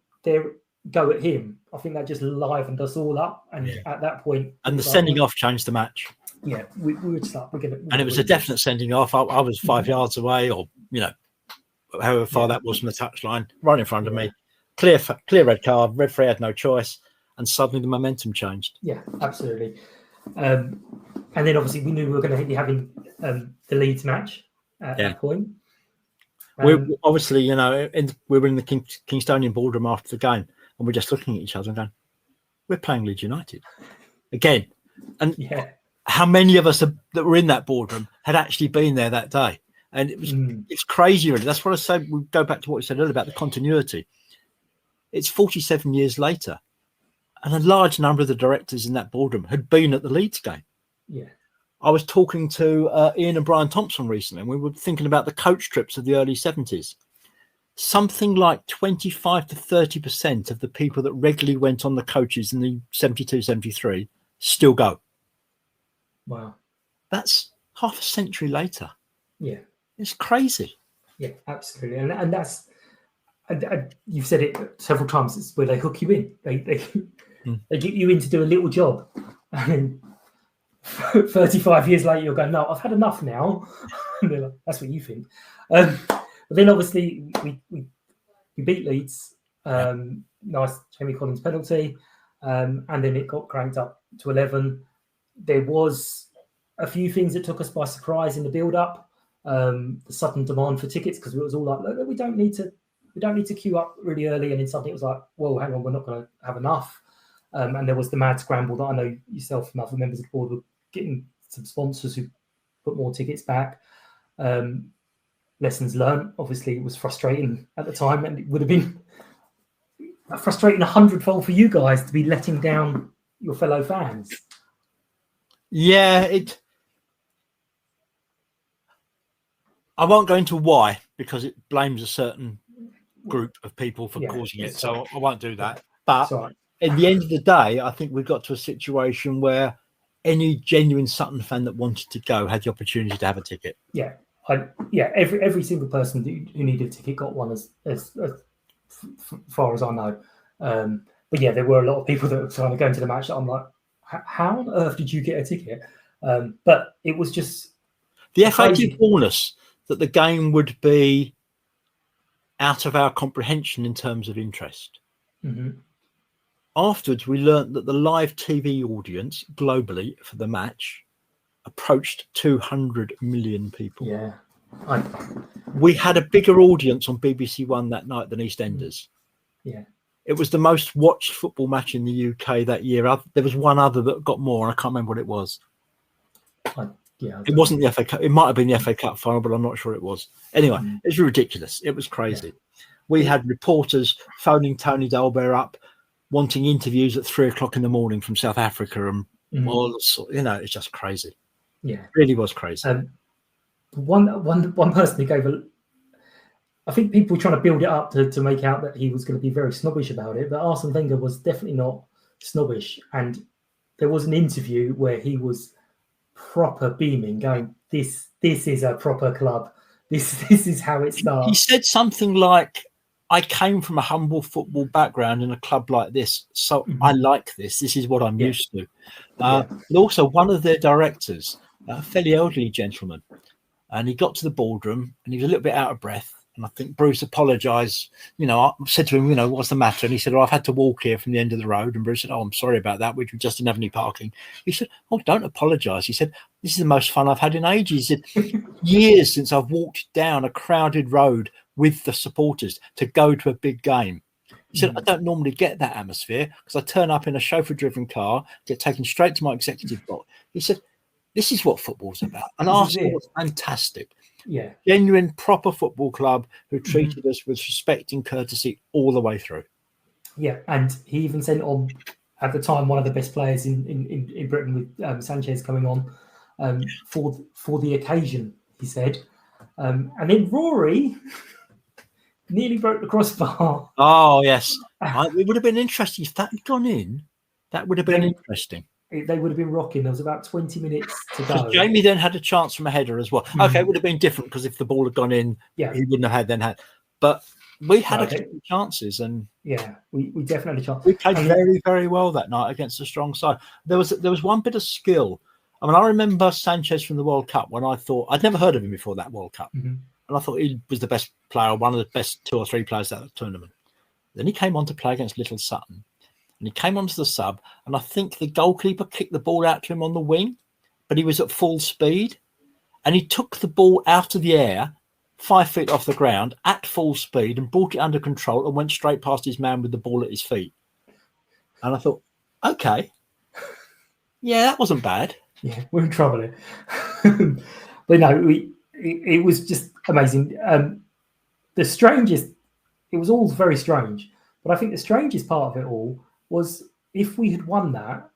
go at him, I think that just livened us all up. And at that point, and the sending off changed the match. Yeah, we were just like, and it was a definite sending off. I was 5 yards away, or however far that was from the touchline, right in front of me. Clear red card. Referee had no choice, and suddenly the momentum changed. Yeah, absolutely. And then obviously we knew we were going to be having the Leeds match at that point. We're obviously, we were in the Kingstonian boardroom after the game, and we're just looking at each other and going, "We're playing Leeds United again." And how many of us that were in that boardroom had actually been there that day? And it's crazy, really. That's what I said. We go back to what we said earlier about the continuity. It's 47 years later, and a large number of the directors in that boardroom had been at the Leeds game. Yeah. I was talking to Ian and Brian Thompson recently, and we were thinking about the coach trips of the early 70s. Something like 25 to 30% of the people that regularly went on the coaches in the 72, 73 still go. Wow. That's half a century later. Yeah. It's crazy. Yeah, absolutely. And that's, you've said it several times, it's where they hook you in. They get you in to do a little job. And then 35 years later, you'll go, no, I've had enough now. And they're like, that's what you think. But then obviously we beat Leeds. Nice Jamie Collins penalty. And then it got cranked up to 11. There was a few things that took us by surprise in the build-up. The sudden demand for tickets, because it was all like, look, we don't need to queue up really early, and then suddenly it was like, whoa, hang on, we're not going to have enough. And there was the mad scramble that I know yourself and other members of the board were getting some sponsors who put more tickets back. Lessons learned. Obviously, it was frustrating at the time, and it would have been frustrating 100-fold for you guys to be letting down your fellow fans. Yeah, I won't go into why, because it blames a certain group of people for causing it. So I won't do that. But at the end of the day, I think we got to a situation where any genuine Sutton fan that wanted to go had the opportunity to have a ticket. Yeah. Every single person who needed a ticket got one, as far as I know. But yeah, there were a lot of people that were trying to go into the match that I'm like, how on earth did you get a ticket? But it was just... The FA did warn us that the game would be out of our comprehension in terms of interest. Afterwards, we learnt that the live TV audience globally for the match approached 200 million people. Yeah. We had a bigger audience on BBC One that night than EastEnders. Yeah. It was the most watched football match in the UK that year. There was one other that got more, and I can't remember what it was. It wasn't the FA Cup. It might have been the FA Cup final, but I'm not sure it was. Anyway, it was ridiculous. It was crazy. Yeah. We had reporters phoning Tony Dalbert up, wanting interviews at 3:00 in the morning from South Africa, and all it's just crazy. Yeah, it really was crazy. One person who gave I think people were trying to build it up to make out that he was going to be very snobbish about it, but Arsene Wenger was definitely not snobbish. And there was an interview where he was proper beaming, going, "This is a proper club. This is how it starts." He said something like, "I came from a humble football background in a club like this, so I like this. This is what I'm used to." But also, one of their directors, a fairly elderly gentleman, and he got to the boardroom and he was a little bit out of breath. And I think Bruce apologised. I said to him, "What's the matter?" And he said, "Oh, I've had to walk here from the end of the road." And Bruce said, "Oh, I'm sorry about that. We just didn't have any parking." He said, "Oh, don't apologise." He said, "This is the most fun I've had in ages." He said, "Years since I've walked down a crowded road with the supporters to go to a big game." He said, "I don't normally get that atmosphere because I turn up in a chauffeur-driven car, get taken straight to my executive box." He said, "This is what football's about." And Arsenal was fantastic. Yeah, genuine, proper football club who treated us with respect and courtesy all the way through. Yeah, and he even sent on, at the time, one of the best players in Britain with Sanchez coming on for the occasion, he said. And then Rory nearly broke the crossbar. Oh, yes. It would have been interesting if that had gone in. That would have been interesting. They would have been rocking. There was about 20 minutes to go. Jamie then had a chance from a header as well. Okay, it would have been different because if the ball had gone in, he wouldn't have had. But we had a couple of chances, and we definitely had a chance. We played very, very well that night against a strong side. There was one bit of skill. I mean, I remember Sanchez from the World Cup when I thought I'd never heard of him before that World Cup, and I thought he was the best player, one of the best 2 or 3 players at the tournament. Then he came on to play against Little Sutton. And he came onto the sub, and I think the goalkeeper kicked the ball out to him on the wing, but he was at full speed. And he took the ball out of the air, 5 feet off the ground, at full speed, and brought it under control and went straight past his man with the ball at his feet. And I thought, okay, that wasn't bad. Yeah, we're in trouble here. But no, it was just amazing. The strangest, it was all very strange, but I think the strangest part of it all was if we had won that,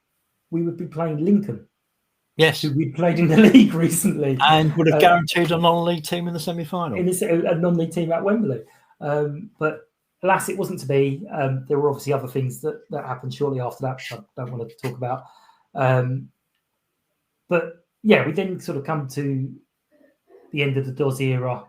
we would be playing Lincoln. Yes. Who we'd played in the league recently. And would have guaranteed a non-league team in the semi-final. A non-league team at Wembley. But alas, it wasn't to be. There were obviously other things that happened shortly after that, which I don't want to talk about. But yeah, we then sort of come to the end of the Doz era.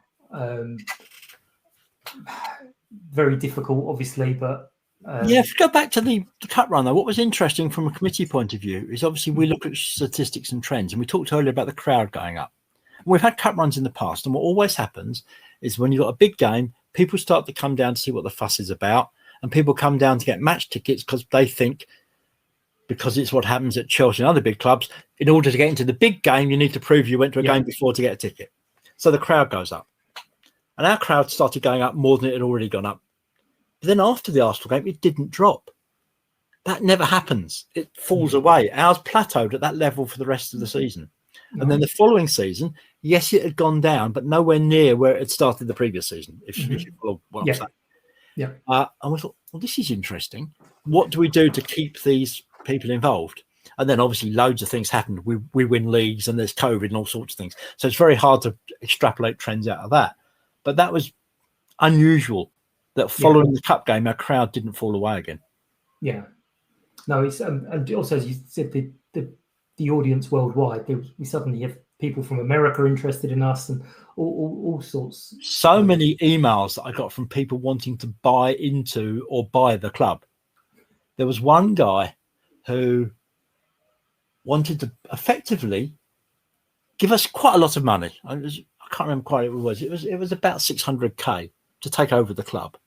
Very difficult, obviously, but if we go back to the cup run, though, what was interesting from a committee point of view is obviously we look at statistics and trends, and we talked earlier about the crowd going up. And we've had cup runs in the past, and what always happens is when you've got a big game, people start to come down to see what the fuss is about, and people come down to get match tickets because they think, because it's what happens at Chelsea and other big clubs, in order to get into the big game, you need to prove you went to a game before to get a ticket. So the crowd goes up. And our crowd started going up more than it had already gone up. But then after the Arsenal game, it didn't drop. That never happens. It falls away. Ours plateaued at that level for the rest of the season. And then the following season, yes, it had gone down, but nowhere near where it had started the previous season, if you follow what I'm saying. Yeah. And we thought, well, this is interesting. What do we do to keep these people involved? And then obviously loads of things happened. We win leagues and there's COVID and all sorts of things. So it's very hard to extrapolate trends out of that. But that was unusual that following the cup game, our crowd didn't fall away again. Yeah. No, it's and also, as you said, the audience worldwide, we suddenly have people from America interested in us and all sorts. So many emails that I got from people wanting to buy into or buy the club. There was one guy who wanted to effectively give us quite a lot of money. I can't remember quite what it was. It was about 600k to take over the club.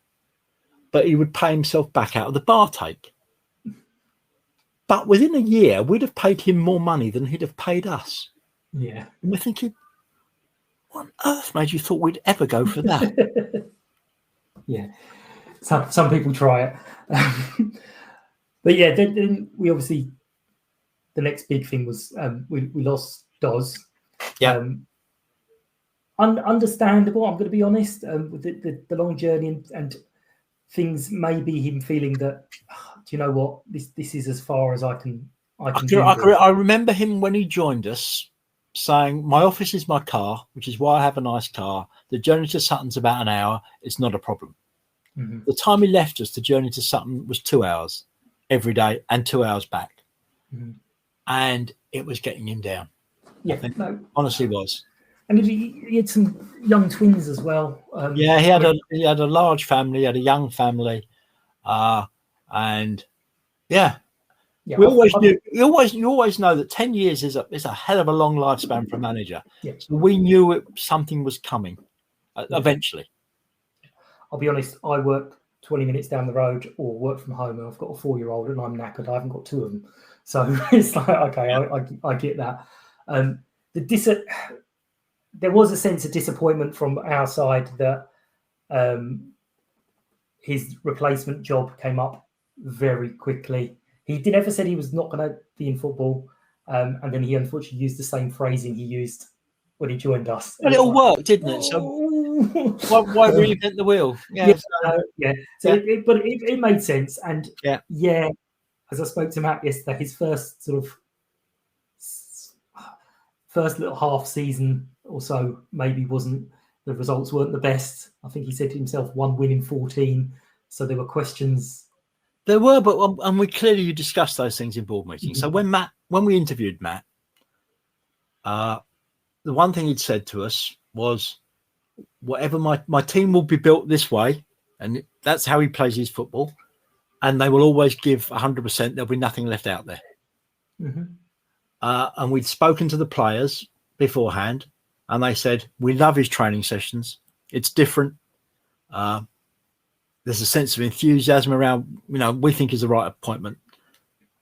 but he would pay himself back out of the bar take. But within a year, we'd have paid him more money than he'd have paid us. Yeah. And we're thinking, what on earth made you thought we'd ever go for that? Yeah. Some people try it. But yeah, then we obviously, the next big thing was we lost Doz. Yeah. Understandable, I'm going to be honest, with the long journey and things, maybe him feeling that, do you know what, this is as far as I can I remember him when he joined us saying, my office is my car, which is why I have a nice car. The journey to Sutton's about an hour. It's not a problem. Mm-hmm. The time he left us, the journey to Sutton was 2 hours every day and 2 hours back. Mm-hmm. And it was getting him down. Yeah, Honestly was. And he had some young twins as well. He had a large family, he had a young family, and yeah. Yeah, You always know that 10 years is a hell of a long lifespan for a manager. Yeah. So we knew something was coming eventually. I'll be honest, I work 20 minutes down the road or work from home, and I've got a 4-year-old and I'm knackered. I haven't got two of them. So it's like, okay, I get that. There was a sense of disappointment from our side that his replacement job came up very quickly. He never said he was not going to be in football, and then he unfortunately used the same phrasing he used when he joined us. But it all worked, didn't it? So why reinvent the wheel? Yeah. But it made sense, and yeah, as I spoke to Matt yesterday, his first little half season or so maybe the results weren't the best. I think he said to himself 1 win in 14, so there were questions. There were, but and we clearly discussed those things in board meetings. Mm-hmm. So when we interviewed Matt, the one thing he'd said to us was, whatever my team will be built this way, and that's how he plays his football, and they will always give 100%. There'll be nothing left out there. Mm-hmm. And we'd spoken to the players beforehand, and they said, we love his training sessions. It's different. There's a sense of enthusiasm around, we think is the right appointment.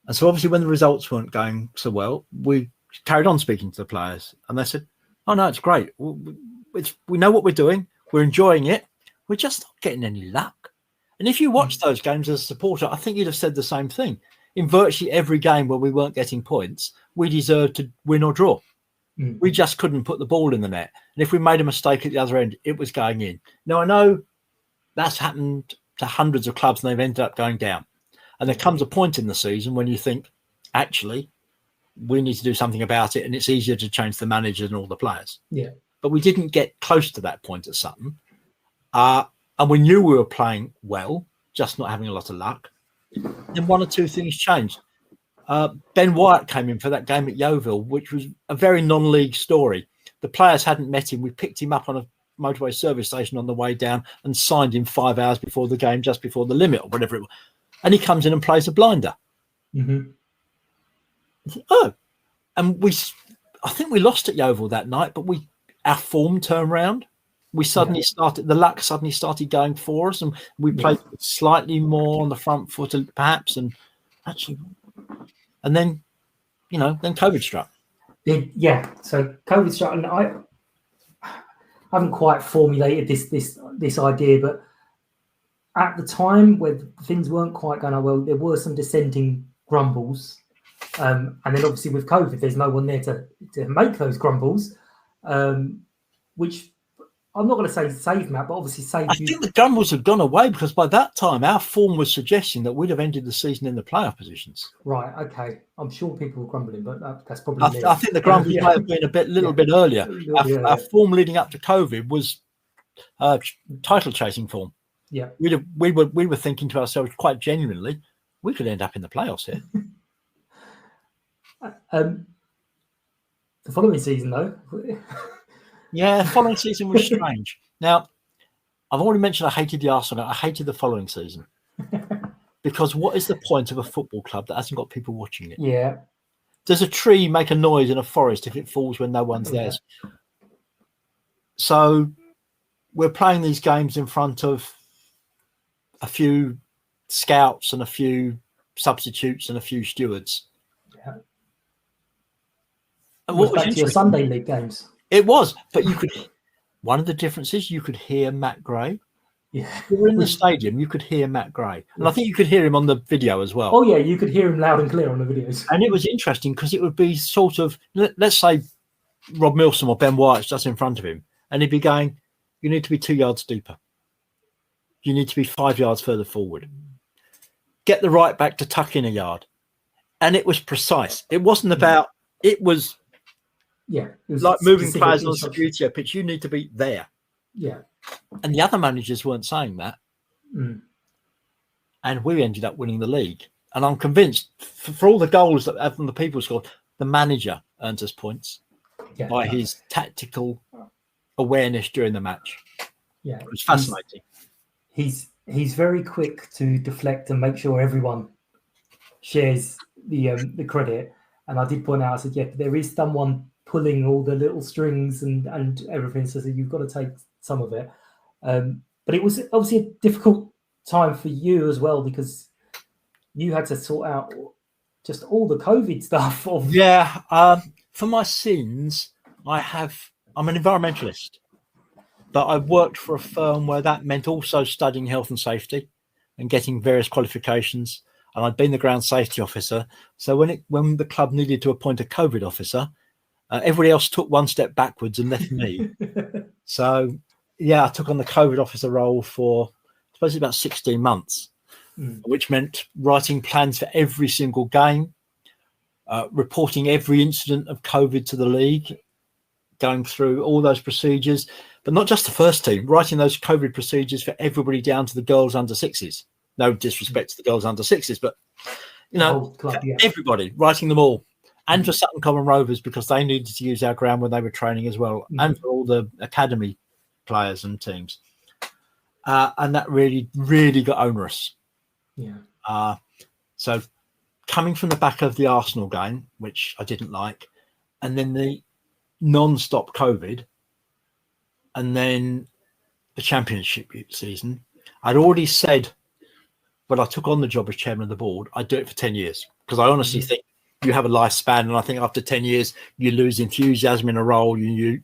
And so obviously when the results weren't going so well, we carried on speaking to the players, and they said, oh no, it's great. We know what we're doing. We're enjoying it. We're just not getting any luck. And if you watch those games as a supporter, I think you'd have said the same thing. In virtually every game where we weren't getting points, we deserved to win or draw. Mm. We just couldn't put the ball in the net. And if we made a mistake at the other end, it was going in. Now, I know that's happened to hundreds of clubs and they've ended up going down. And there comes a point in the season when you think, actually, we need to do something about it, and it's easier to change the manager than all the players. Yeah. But we didn't get close to that point at Sutton. And we knew we were playing well, just not having a lot of luck. Then one or two things changed. Ben Wyatt came in for that game at Yeovil, which was a very non-league story. The players hadn't met him. We picked him up on a motorway service station on the way down and signed him 5 hours before the game, just before the limit or whatever it was. And he comes in and plays a blinder. Mm-hmm. And I think we lost at Yeovil that night, but our form turned round. We suddenly the luck suddenly started going for us, and we played slightly more on the front foot, perhaps, and then, then COVID struck. Yeah, so COVID struck, and I haven't quite formulated this idea, but at the time when things weren't quite going well, there were some dissenting grumbles, and then obviously with COVID, there's no one there to make those grumbles, which I'm not going to say save Matt, but obviously save you. I think the grumbles have gone away, because by that time our form was suggesting that we'd have ended the season in the playoff positions. Right. Okay. I'm sure people were grumbling, but that's probably. I think the grumbles may have been a little bit earlier. Our form leading up to COVID was title chasing form. Yeah. We were thinking to ourselves quite genuinely, we could end up in the playoffs here. The following season, though. Yeah, the following season was strange. Now, I've already mentioned I hated the Arsenal. I hated the following season. Because what is the point of a football club that hasn't got people watching it? Yeah. Does a tree make a noise in a forest if it falls when no one's there? So we're playing these games in front of a few scouts and a few substitutes and a few stewards. Yeah. And It was what was back to your interesting- Sunday league games. It was, but you could. One of the differences, you could hear Matt Gray. Yeah. You were in the stadium, you could hear Matt Gray, and I think you could hear him on the video as well. Oh yeah, you could hear him loud and clear on the videos. And it was interesting because it would be sort of, let's say Rob Milsom or Ben Wyatt's just in front of him, and he'd be going, "You need to be 2 yards deeper. You need to be 5 yards further forward. Get the right back to tuck in a yard." And it was precise. It wasn't about. It was Yeah, it was like moving specific players on a instruction. studio pitch. You need to be there. Yeah. And the other managers weren't saying that. Mm. And we ended up winning the league. And I'm convinced for all the goals that the people scored, the manager earned us points Yeah. by his tactical awareness during the match. Yeah. It was fascinating. He's very quick to deflect and make sure everyone shares the credit. And I did point out, I said, yeah, but there is someone pulling all the little strings and everything. So you've got to take some of it. But it was obviously a difficult time for you as well, because you had to sort out just all the COVID stuff. For my sins, I'm an environmentalist, but I worked for a firm where that meant also studying health and safety and getting various qualifications. And I'd been the ground safety officer. So when the club needed to appoint a COVID officer, everybody else took one step backwards and left me. So, I took on the COVID officer role for, I suppose, about 16 months, which meant writing plans for every single game, reporting every incident of COVID to the league, going through all those procedures, but not just the first team, writing those COVID procedures for everybody down to the girls under sixes. No disrespect to the girls under sixes, but, Club, yeah. everybody, writing them all. And for Sutton Common Rovers, because they needed to use our ground when they were training as well, and for all the academy players and teams. And that really, really got onerous. Yeah. So coming from the back of the Arsenal game, which I didn't like, and then the non-stop COVID, and then the championship season, I'd already said when I took on the job as chairman of the board, I'd do it for 10 years, because I honestly think you have a lifespan, and I think after 10 years, you lose enthusiasm in a role, you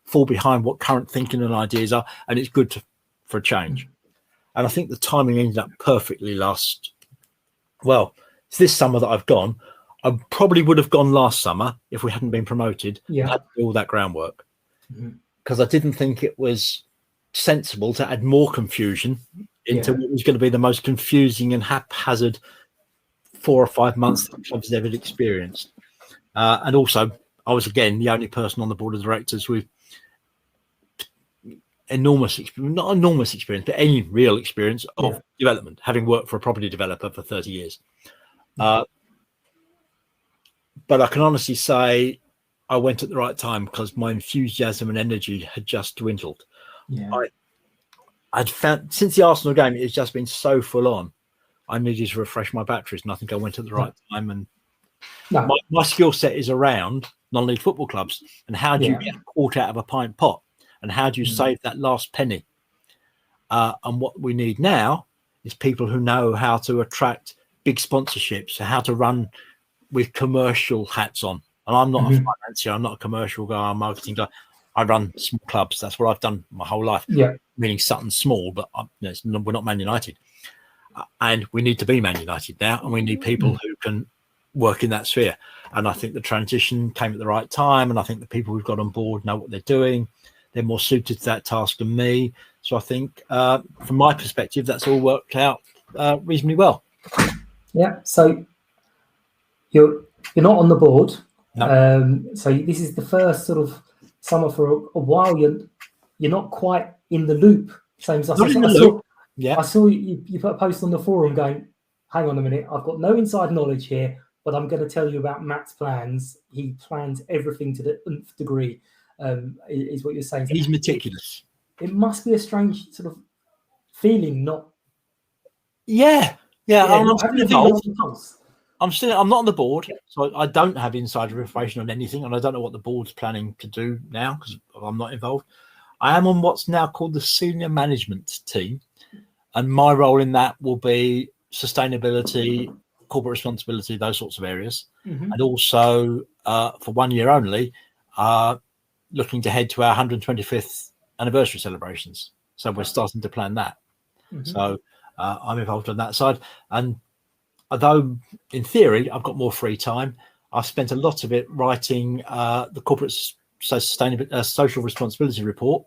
fall behind what current thinking and ideas are, and it's good for a change. And I think the timing ended up perfectly it's this summer that I've gone. I probably would have gone last summer if we hadn't been promoted. Yeah. I had to do all that groundwork, because I didn't think it was sensible to add more confusion into what was going to be the most confusing and haphazard 4 or 5 months that the club's ever experienced. And also, I was, again, the only person on the board of directors with enormous experience, not enormous experience, but any real experience of development, having worked for a property developer for 30 years. But I can honestly say I went at the right time, because my enthusiasm and energy had just dwindled. Yeah. I'd found, since the Arsenal game, it's just been so full on. I needed to refresh my batteries, and I think I went at the right time. And my skill set is around non-league football clubs, and how do you get a quart out of a pint pot, and how do you save that last penny? And what we need now is people who know how to attract big sponsorships, how to run with commercial hats on. And I'm not a financier, I'm not a commercial guy, I'm a marketing guy. I run small clubs. That's what I've done my whole life. Meaning Sutton small, but we're not Man United. And we need to be Man United now, and we need people who can work in that sphere. And I think the transition came at the right time, and I think the people we've got on board know what they're doing. They're more suited to that task than me. So I think, from my perspective, that's all worked out reasonably well. Yeah. So you're not on the board. No. So this is the first sort of summer for a while. You're not quite in the loop. Same as I saw. I saw you put a post on the forum going, hang on a minute, I've got no inside knowledge here, but I'm going to tell you about Matt's plans. He plans everything to the nth degree, is what you're saying. He's meticulous. It must be a strange sort of feeling, not... I'm still involved. I'm not on the board, Yeah. so I don't have insider information on anything, and I don't know what the board's planning to do now because I'm not involved. I am on what's now called the senior management team, And my role in that will be sustainability, corporate responsibility, those sorts of areas. And also for 1 year only, looking to head to our 125th anniversary celebrations. So we're starting to plan that. So I'm involved on that side. And although in theory I've got more free time, I've spent a lot of it writing the corporate social responsibility report,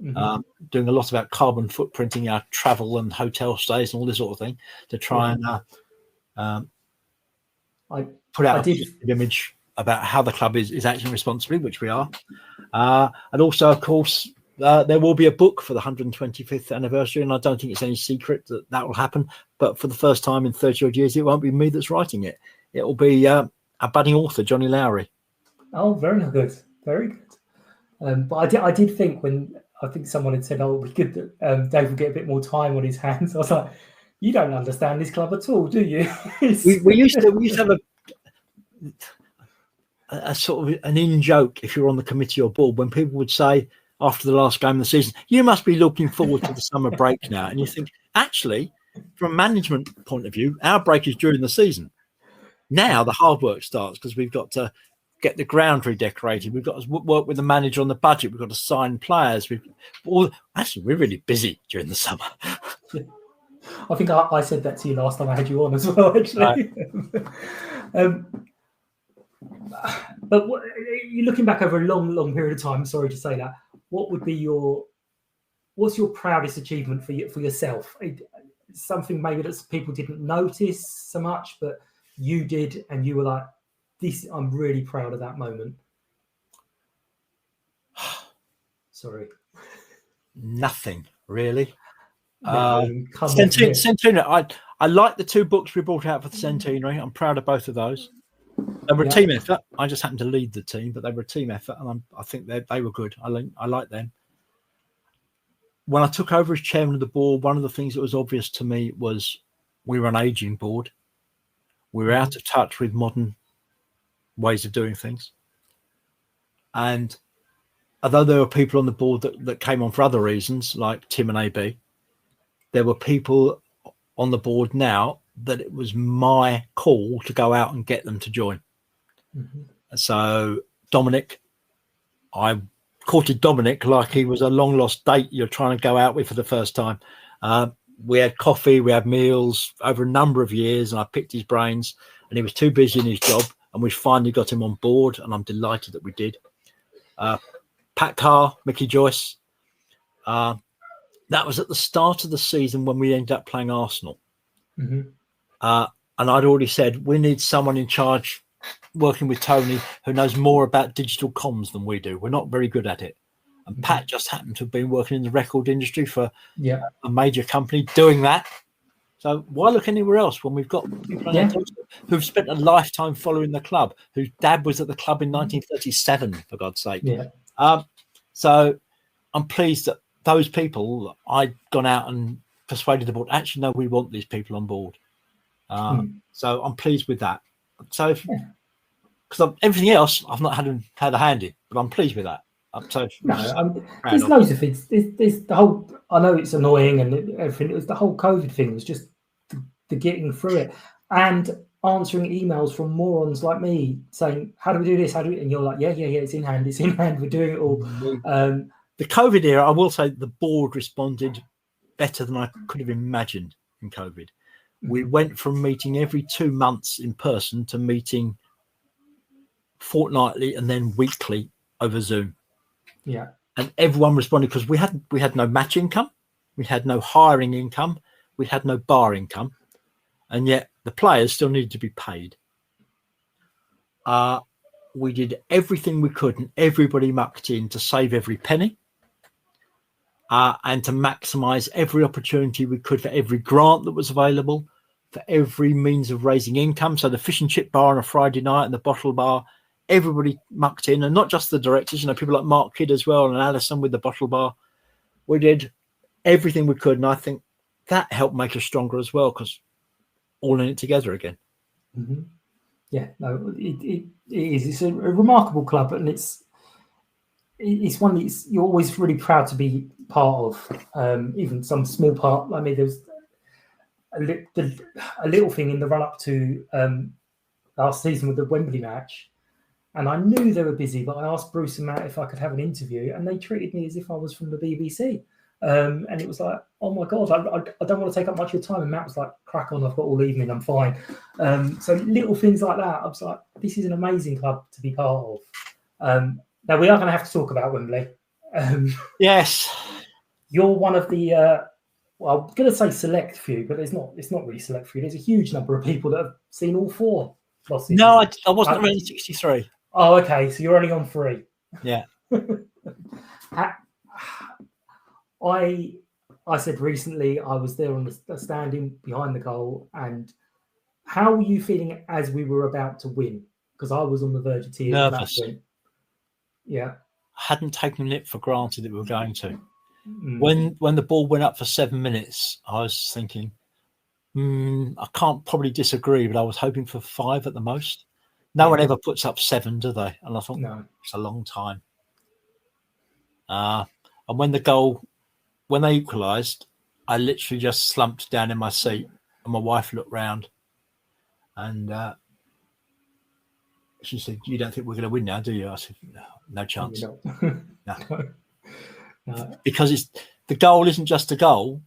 doing a lot about carbon footprinting our travel and hotel stays and all this sort of thing to try and put out a positive image about how the club is acting responsibly, which we are. And also, of course, there will be a book for the 125th anniversary, and I don't think it's any secret that will happen. But for the first time in 30 odd years, it won't be me that's writing it. It will be a budding author, Johnny Lowry. Oh, very good, very good. But I did think when I think someone had said, "Oh, it'd be good that Dave will get a bit more time on his hands." I was like, "You don't understand this club at all, do you?" we used to have a sort of an in joke if you're on the committee or board when people would say after the last game of the season, "You must be looking forward to the summer break now," and you think, actually, from a management point of view, our break is during the season. Now the hard work starts because we've got to get the ground redecorated. We've got to work with the manager on the budget. We've got to sign players. Actually, we're really busy during the summer. I think I said that to you last time I had you on as well, actually. But you're looking back over a long period of time. Sorry to say that. What would be what's your proudest achievement for yourself? Something maybe that people didn't notice so much, but you did, and you were like, "This, I'm really proud of that moment." Sorry. Nothing really. Centenary. I like the two books we brought out for the centenary. I'm proud of both of those. They were a team effort. I just happened to lead the team, but they were a team effort, and I think they were good. I like them. When I took over as chairman of the board, one of the things that was obvious to me was we were an aging board. We were out of touch with modern ways of doing things. And although there were people on the board that came on for other reasons, like Tim and AB, there were people on the board now that it was my call to go out and get them to join. So Dominic, I courted Dominic like he was a long lost date you're trying to go out with for the first time. We had coffee, we had meals over a number of years, and I picked his brains, and he was too busy in his job, and we finally got him on board, and I'm delighted that we did. Pat Carr, Mickey Joyce, that was at the start of the season when we ended up playing Arsenal. And I'd already said, we need someone in charge working with Tony who knows more about digital comms than we do. We're not very good at it. And Pat just happened to have been working in the record industry for a major company doing that. So why look anywhere else when we've got people who've spent a lifetime following the club, whose dad was at the club in 1937, for God's sake. So I'm pleased that those people, I'd gone out and persuaded the board, actually, no, we want these people on board. So I'm pleased with that. So because everything else, I've not had a hand in, but I'm pleased with that. There's loads of things. There's the whole. I know it's annoying and everything. It was the whole COVID thing. It was just the getting through it and answering emails from morons like me saying, "How do we do this? How do we?" And you're like, "Yeah, it's in hand. It's in hand. We're doing it all." The COVID era, I will say, the board responded better than I could have imagined in COVID. We went from meeting every 2 months in person to meeting fortnightly and then weekly over Zoom. And everyone responded because we had no match income, we had no hiring income, we had no bar income, and yet the players still needed to be paid. We did everything we could, and everybody mucked in to save every penny, and to maximise every opportunity we could for every grant that was available, for every means of raising income. So the fish and chip bar on a Friday night and the bottle bar, everybody mucked in, and not just the directors, people like Mark Kidd as well and Alison with the bottle bar. We did everything we could, and I think that helped make us stronger as well, because all in it together again. Yeah, no, it is. It's a remarkable club, and it's it's one that you're always really proud to be part of, even some small part. I mean, there's a little thing in the run up to last season with the Wembley match, and I knew they were busy, but I asked Bruce and Matt if I could have an interview, and they treated me as if I was from the BBC. And it was like, oh my God, I don't want to take up much of your time. And Matt was like, crack on, I've got all evening, I'm fine. So little things like that, I was like, this is an amazing club to be part of. Now, we are going to have to talk about Wembley. Yes. You're one of the, well, I'm going to say select few, but it's not really select few. There's a huge number of people that have seen all 4 last season. No, I wasn't around 63. Oh, okay, so you're only on 3. Yeah. I said recently I was there on the standing behind the goal, and how were you feeling as we were about to win? Because I was on the verge of tears. Nervous. Yeah. I hadn't taken it for granted that we were going to. When the ball went up for 7 minutes, I was thinking, I can't probably disagree, but I was hoping for 5 at the most. No one ever puts up 7, do they? And I thought, no, it's a long time. And when they equalised, I literally just slumped down in my seat, and my wife looked round, and she said, "You don't think we're going to win now, do you?" I said, "No chance." No. Because the goal isn't just a goal.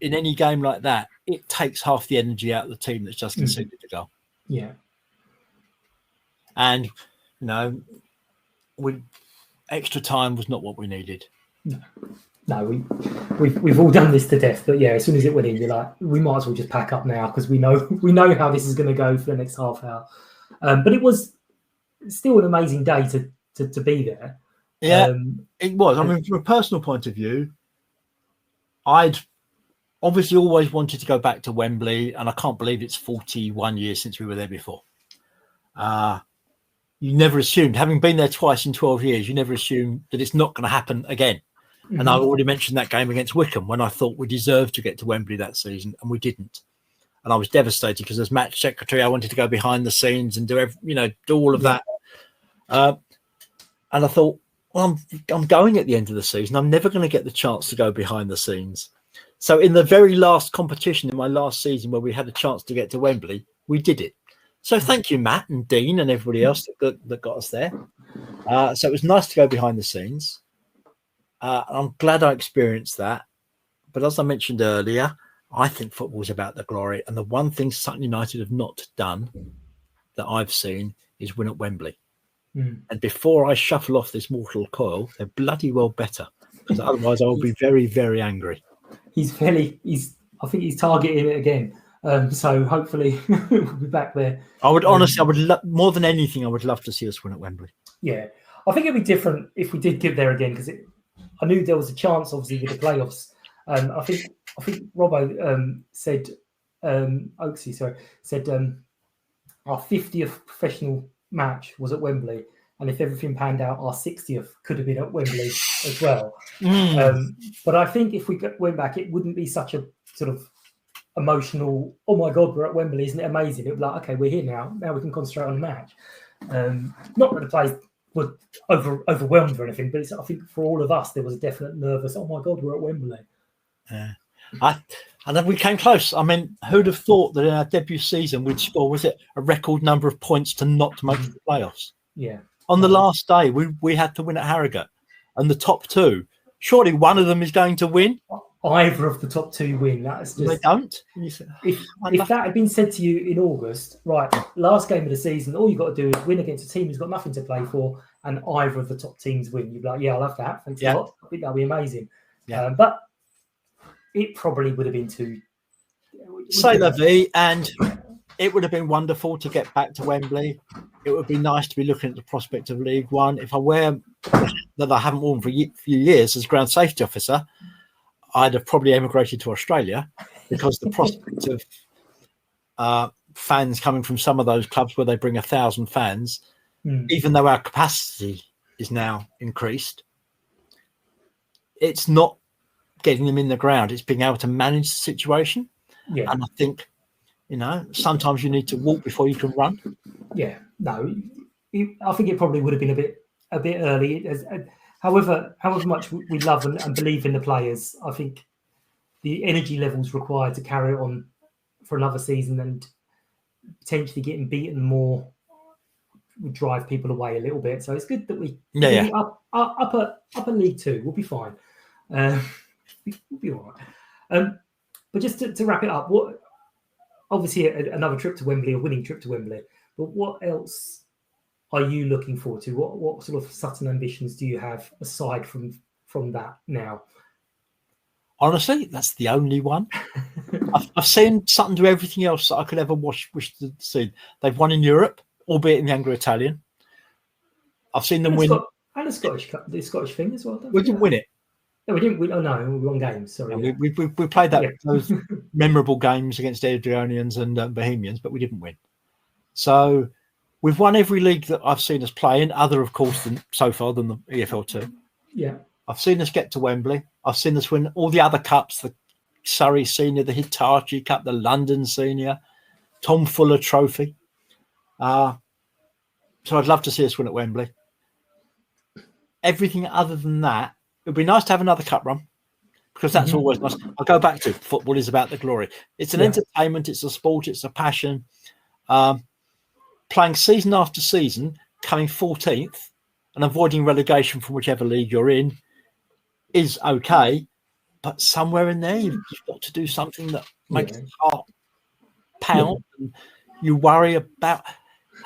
In any game like that, it takes half the energy out of the team that's just conceded the goal. Yeah. And extra time was not what we needed. No, we've all done this to death. But yeah, as soon as it went in, you're like, we might as well just pack up now, because we know how this is going to go for the next half hour. But it was still an amazing day to be there. Yeah, it was. I mean, from a personal point of view, I'd obviously always wanted to go back to Wembley, and I can't believe it's 41 years since we were there before. You never assumed, having been there twice in 12 years, you never assume that it's not going to happen again. Mm-hmm. And I already mentioned that game against Wickham when I thought we deserved to get to Wembley that season, and we didn't. And I was devastated because as match secretary, I wanted to go behind the scenes and do all of that. And I thought, well, I'm going at the end of the season. I'm never going to get the chance to go behind the scenes. So in the very last competition in my last season where we had a chance to get to Wembley, we did it. So thank you, Matt and Dean and everybody else that got us there. So it was nice to go behind the scenes. I'm glad I experienced that. But as I mentioned earlier, I think football is about the glory. And the one thing Sutton United have not done that I've seen is win at Wembley. And before I shuffle off this mortal coil, they're bloody well better, because otherwise I will be very, very angry. I think he's targeting it again. So hopefully we'll be back there. I would honestly, more than anything, I would love to see us win at Wembley. Yeah, I think it'd be different if we did get there again, because I knew there was a chance, obviously, with the playoffs. I think Robbo said, Oaksy, said our 50th professional match was at Wembley, and if everything panned out, our 60th could have been at Wembley as well. But I think if we went back, it wouldn't be such a sort of emotional, oh my God, we're at Wembley, isn't it amazing? It would be like, okay, we're here now we can concentrate on the match. Not that the players were overwhelmed or anything, but I think for all of us there was a definite nervous, oh my God, we're at Wembley. And then we came close. I mean, who'd have thought that in our debut season we'd score, was it a record number of points to not make the playoffs? Yeah. On the last day, we had to win at Harrogate, and the top 2. Surely one of them is going to win. Either of the top 2 win. That's just. They don't. If that had been said to you in August, right, last game of the season, all you've got to do is win against a team who's got nothing to play for, and either of the top teams win. You'd be like, yeah, I love that. Thanks a lot. I think that'll be amazing. Yeah. But it probably would have been too. Say la vie, and it would have been wonderful to get back to Wembley. It would be nice to be looking at the prospect of League One. If I wear that I haven't worn for a few years as ground safety officer, I'd have probably emigrated to Australia, because the prospect of fans coming from some of those clubs where they bring 1,000 fans, even though our capacity is now increased, it's not getting them in the ground. It's being able to manage the situation. Yeah. And I think, sometimes you need to walk before you can run. Yeah. No, I think it probably would have been a bit a bit early. However much we love and believe in the players, I think the energy levels required to carry it on for another season and potentially getting beaten more would drive people away a little bit. So it's good that we upper League Two. We'll be fine. We'll be all right. But just to wrap it up, what obviously another trip to Wembley, a winning trip to Wembley. But what else are you looking forward to? What sort of Sutton ambitions do you have aside from that now? Honestly, that's the only one. I've seen Sutton do everything else that I could ever wish to see. They've won in Europe, albeit in the Anglo-Italian. I've seen them win. And the Scottish Cup, the Scottish thing as well. We didn't win it. No, we didn't win. Oh, no, we won games. Sorry. No, we played those memorable games against Adrianians and Bohemians, but we didn't win. So we've won every league that I've seen us play in, other, of course, than the EFL2. Yeah. I've seen us get to Wembley. I've seen us win all the other cups, the Surrey Senior, the Hitachi Cup, the London Senior, Tom Fuller Trophy. So I'd love to see us win at Wembley. Everything other than that, it would be nice to have another cup run because that's always nice. I'll go back to football is about the glory. It's an entertainment. It's a sport. It's a passion. Playing season after season, coming 14th and avoiding relegation from whichever league you're in is okay. But somewhere in there, you've got to do something that makes the heart pound. And you worry about,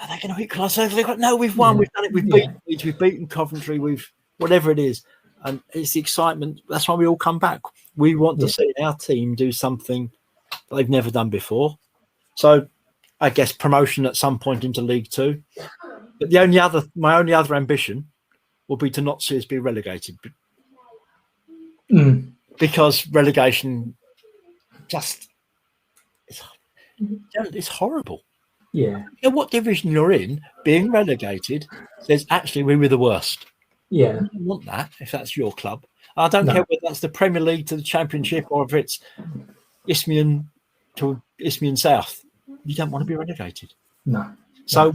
are they going to equalise? No, we've won. We've done it. We've beaten Leeds. We've beaten Coventry. We've whatever it is. And it's the excitement. That's why we all come back. We want to see our team do something that they've never done before. So I guess promotion at some point into League Two. But my only other ambition will be to not see us be relegated. Because relegation it's horrible. Yeah. You know what division you're in, being relegated says actually we were the worst. Yeah. You don't want that if that's your club. I don't care whether that's the Premier League to the Championship or if it's Isthmian to Isthmian South. You don't want to be relegated. No. So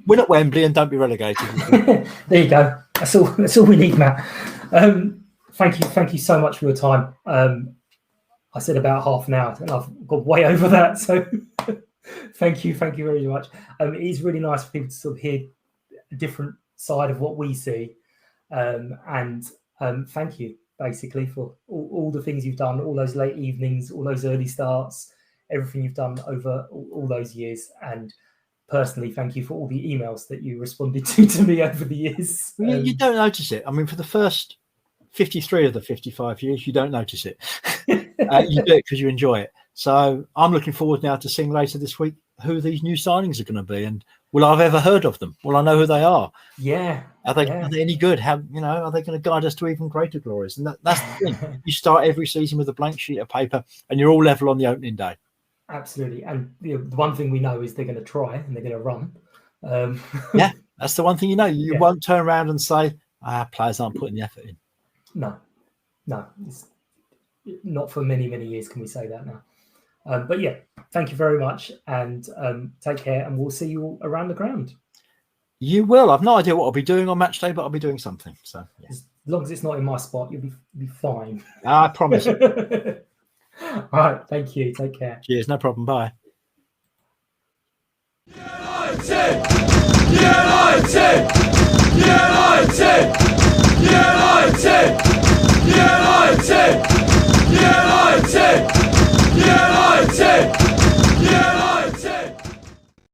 win at Wembley and don't be relegated. There you go. That's all we need, Matt. Thank you so much for your time. I said about half an hour and I've got way over that. So thank you very much. It is really nice for people to sort of hear a different side of what we see. And thank you basically for all the things you've done, all those late evenings, all those early starts, everything you've done over all those years. And personally, thank you for all the emails that you responded to me over the years. You don't notice it. I mean, for the first 53 of the 55 years, you don't notice it. You do it because you enjoy it. So I'm looking forward now to seeing later this week who these new signings are going to be, and will I have ever heard of them? Will I know who they are? Yeah. Are they any good? Are they going to guide us to even greater glories? And that's the thing. You start every season with a blank sheet of paper, and you're all level on the opening day. Absolutely. And the one thing we know is they're going to try and they're going to run. Yeah, that's the one thing you know. You won't turn around and say, players aren't putting the effort in. No. It's not for many, many years can we say that now. But yeah, thank you very much and take care, and we'll see you all around the ground. You will. I've no idea what I'll be doing on match day, but I'll be doing something. So yeah. As long as it's not in my spot, you'll be fine. I promise. All right, thank you. Take care. Cheers. No problem. Bye. United!